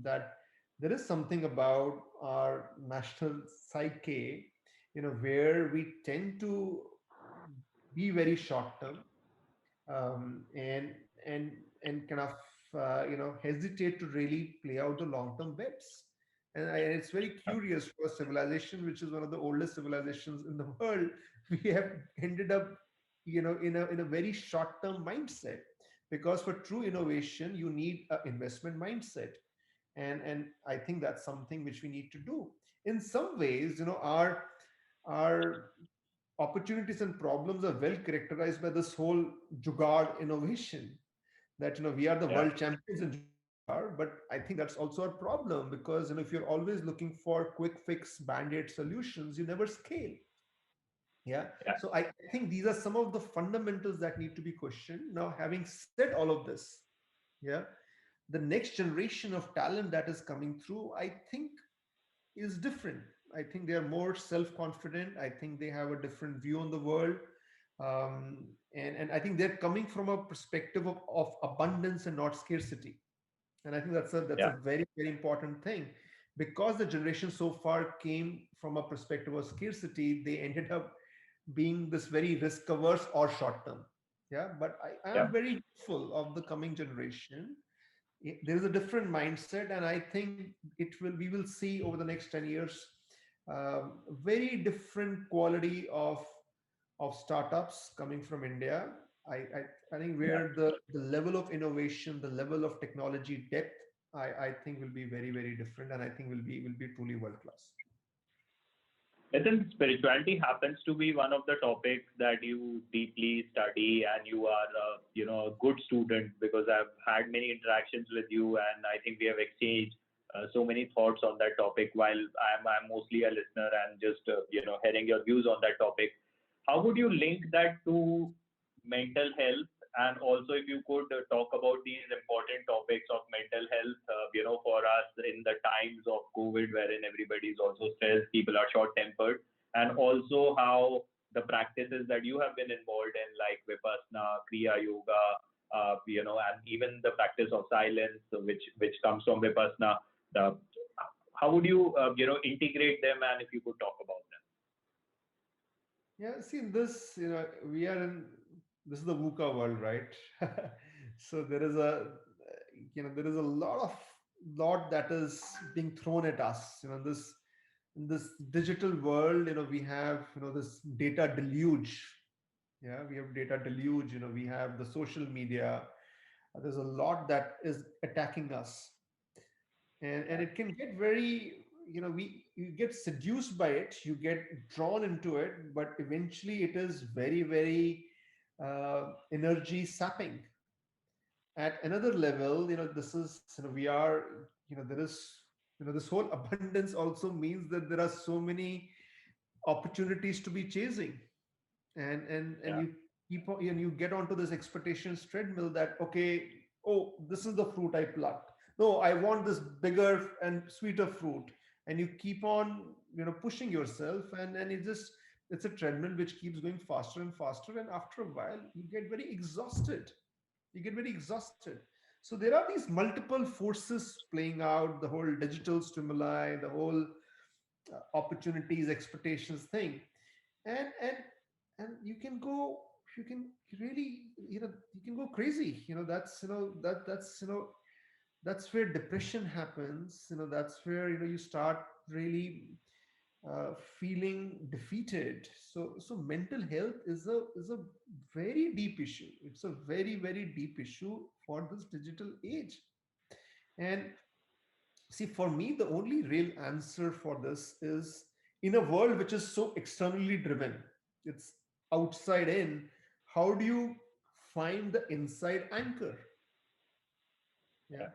that there is something about our national psyche, where we tend to be very short term, and and and kind of hesitate to really play out the long term bets. And it's very curious, for a civilization which is one of the oldest civilizations in the world, we have ended up in a very short term mindset, because for true innovation you need an investment mindset. And I think that's something which we need to do. In some ways, our opportunities and problems are well characterized by this whole jugaad innovation, that we are the Yeah. world champions in jugaad, but I think that's also a problem, because if you're always looking for quick fix band-aid solutions, you never scale. Yeah. Yeah. So I think these are some of the fundamentals that need to be questioned. Now, having said all of this, yeah, the next generation of talent that is coming through, I think, is different. I think they are more self-confident. I think they have a different view on the world, and I think they're coming from a perspective of abundance and not scarcity. And I think that's a Yeah. very very important thing, because the generation so far came from a perspective of scarcity. They ended up being this very risk averse or short term. Yeah, but I Yeah. am very hopeful of the coming generation. There is a different mindset, and I think we will see over the next 10 years very different quality of startups coming from India. I think Yeah. where the level of innovation, the level of technology depth, I think will be very very different, and I think will be truly world class. I think spirituality happens to be one of the topics that you deeply study, and you are, a good student, because I've had many interactions with you, and I think we have exchanged so many thoughts on that topic. While I'm mostly a listener and just, hearing your views on that topic. How would you link that to mental health? And also, if you could talk about these important topics of mental health, for us in the times of COVID, wherein everybody is also stressed, people are short tempered, and also how the practices that you have been involved in, like Vipassana, Kriya Yoga, and even the practice of silence, which comes from Vipassana, the, how would you, integrate them, and if you could talk about them? Yeah, see, this, we are in, this is the VUCA world, right? So there is a lot of lot that is being thrown at us. In this digital world, we have this data deluge. Yeah, we have data deluge. We have the social media. There's a lot that is attacking us, and Yeah. it can get very, we you get seduced by it, you get drawn into it, but eventually it is very, very energy sapping. At another level, this is, we are, there is, this whole abundance also means that there are so many opportunities to be chasing, and Yeah. you keep on, and you get onto this expectations treadmill that, okay, oh, this is the fruit I plucked, no, I want this bigger and sweeter fruit, and you keep on, pushing yourself, and it just, it's a treadmill which keeps going faster and faster, and after a while you get very exhausted. So there are these multiple forces playing out, the whole digital stimuli, the whole opportunities, expectations thing, and and you can go, you can really, you can go crazy. That's, that's, that's where depression happens. That's where, you start really feeling defeated. So mental health is a very deep issue. It's a very, very deep issue for this digital age. And see, for me, the only real answer for this is, in a world which is so externally driven, it's outside in, how do you find the inside anchor? Yeah.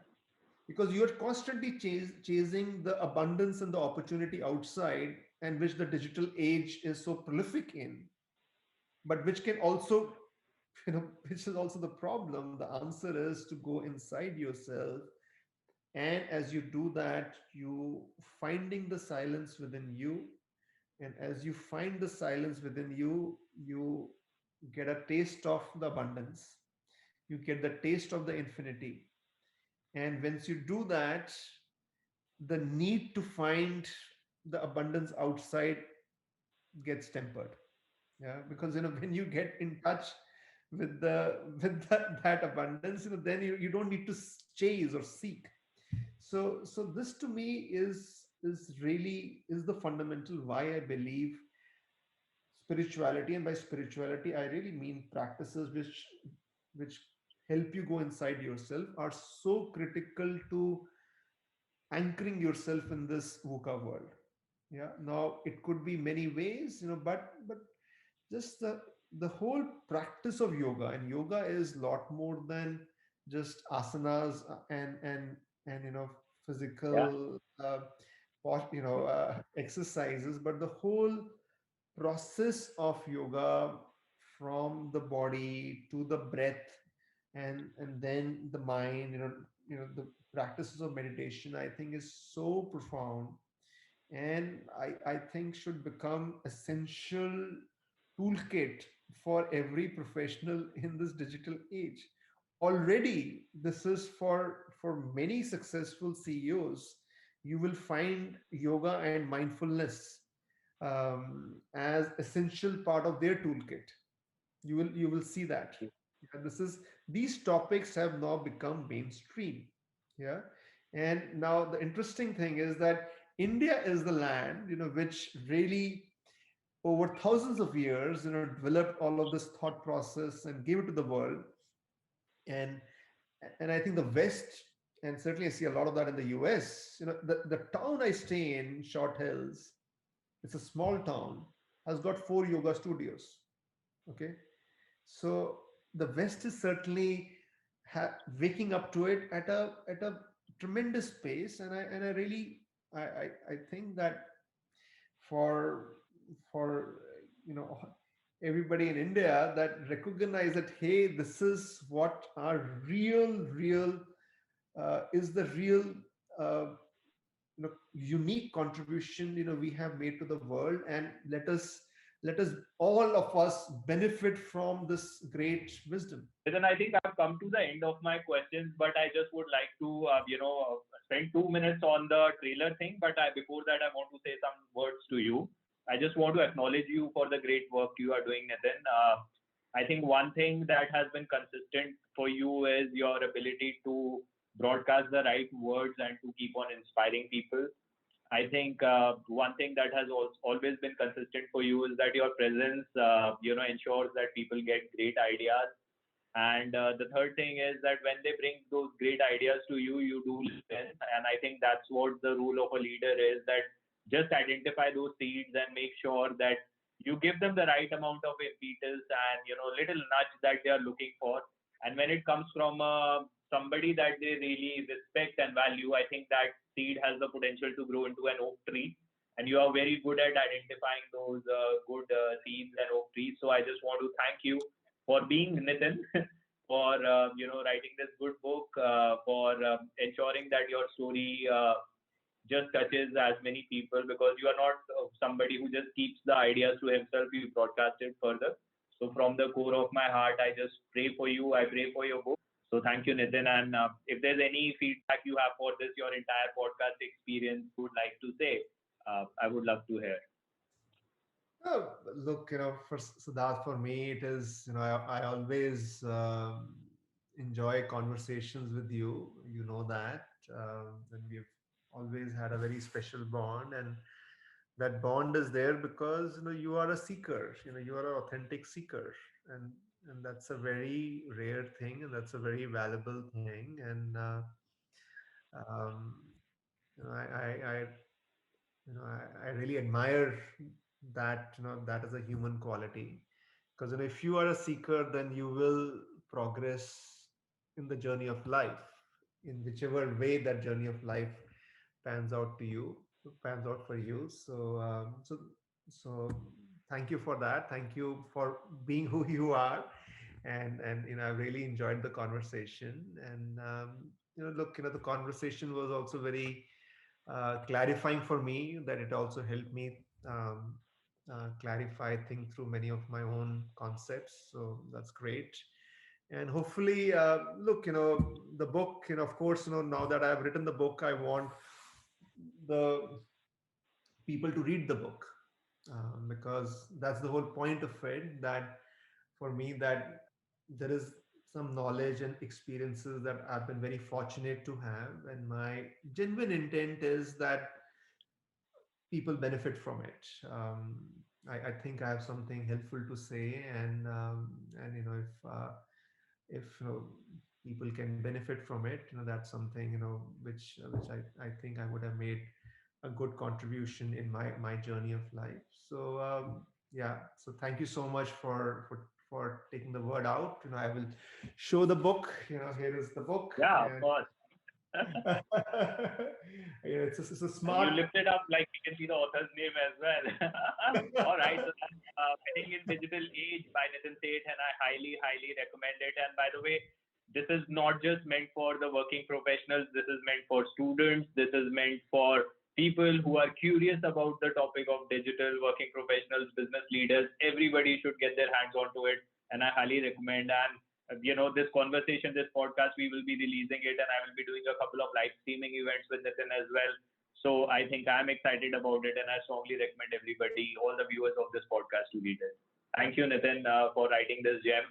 Because you're constantly chasing the abundance and the opportunity outside, and which the digital age is so prolific in, but which can also, which is also the problem. The answer is to go inside yourself, and as you do that, you finding the silence within you, and as you find the silence within you, you get a taste of the abundance, you get the taste of the infinity. And once you do that, the need to find the abundance outside gets tempered. Yeah, because when you get in touch with that abundance, then you don't need to chase or seek. So this to me is really is the fundamental why I believe spirituality. And by spirituality I really mean practices which help you go inside yourself, are so critical to anchoring yourself in this VUCA world. Yeah, now it could be many ways, but just the whole practice of yoga. And yoga is a lot more than just asanas, and Yeah. physical exercises, but the whole process of yoga, from the body to the breath, and then the mind, the practices of meditation, I think is so profound, and I think should become essential toolkit for every professional in this digital age. Already this is for many successful CEOs. You will find yoga and mindfulness as essential part of their toolkit. You will see that. Yeah, these topics have now become mainstream. Yeah. And now the interesting thing is that India is the land, which really over thousands of years, developed all of this thought process and gave it to the world. And and I think the West, and certainly I see a lot of that in the US, the town I stay in, Short Hills, it's a small town, has got 4 yoga studios. Okay. So the West is certainly waking up to it at a tremendous pace, and I really I think that for for everybody in India that recognize that, hey, this is what our real is the real uh, unique contribution we have made to the world, and let us all of us benefit from this great wisdom. Then I think I've come to the end of my questions, but I just would like to, spend 2 minutes on the trailer thing. But before that, I want to say some words to you. I just want to acknowledge you for the great work you are doing, Nitin. I think one thing that has been consistent for you is your ability to broadcast the right words and to keep on inspiring people. I think one thing that has always been consistent for you is that your presence, ensures that people get great ideas. And the third thing is that when they bring those great ideas to you, you do listen. And I think that's what the rule of a leader is, that just identify those seeds and make sure that you give them the right amount of impetus and, little nudge that they are looking for. And when it comes from somebody that they really respect and value, I think that seed has the potential to grow into an oak tree. And you are very good at identifying those good seeds and oak trees. So I just want to thank you for being Nitin, for writing this good book, for ensuring that your story just touches as many people, because you are not somebody who just keeps the ideas to himself. You broadcast it further. So from the core of my heart, I just pray for you. I pray for your book. So thank you, Nitin. And if there's any feedback you have for this, your entire podcast experience, would like to say, I would love to hear. Look, for Siddharth, for me, it is, I always enjoy conversations with you. You know that. And we've always had a very special bond. And that bond is there because, you are a seeker, you are an authentic seeker. And that's a very rare thing. And that's a very valuable thing. And, um, I I really admire that, that is a human quality. Because, if you are a seeker, then you will progress in the journey of life, in whichever way that journey of life pans out to you, pans out for you. So thank you for that. Thank you for being who you are. And I really enjoyed the conversation. And look, the conversation was also very clarifying for me, that it also helped me clarify, think through many of my own concepts. So that's great. And hopefully, look, the book, of course, now that I've written the book, I want the people to read the book, because that's the whole point of it. That for me, that there is some knowledge and experiences that I've been very fortunate to have, and my genuine intent is that people benefit from it. I think I have something helpful to say, and if people can benefit from it, that's something which I think I would have made a good contribution in my journey of life. So yeah, so thank you so much for taking the word out. I will show the book. Here is the book. Yeah, of course. It's a And you smart. lift it up like you can see the author's name as well. All right. So that's Winning in Digital Age by Nitin Seth, and I highly, highly recommend it. And by the way, this is not just meant for the working professionals. This is meant for students. This is meant for people who are curious about the topic of digital, working professionals, business leaders. Everybody should get their hands onto it. And I highly recommend. And this conversation, this podcast, we will be releasing it, and I will be doing a couple of live streaming events with Nitin as well. So I think I'm excited about it, and I strongly recommend everybody, all the viewers of this podcast, to read it. Thank you, Nitin, for writing this gem.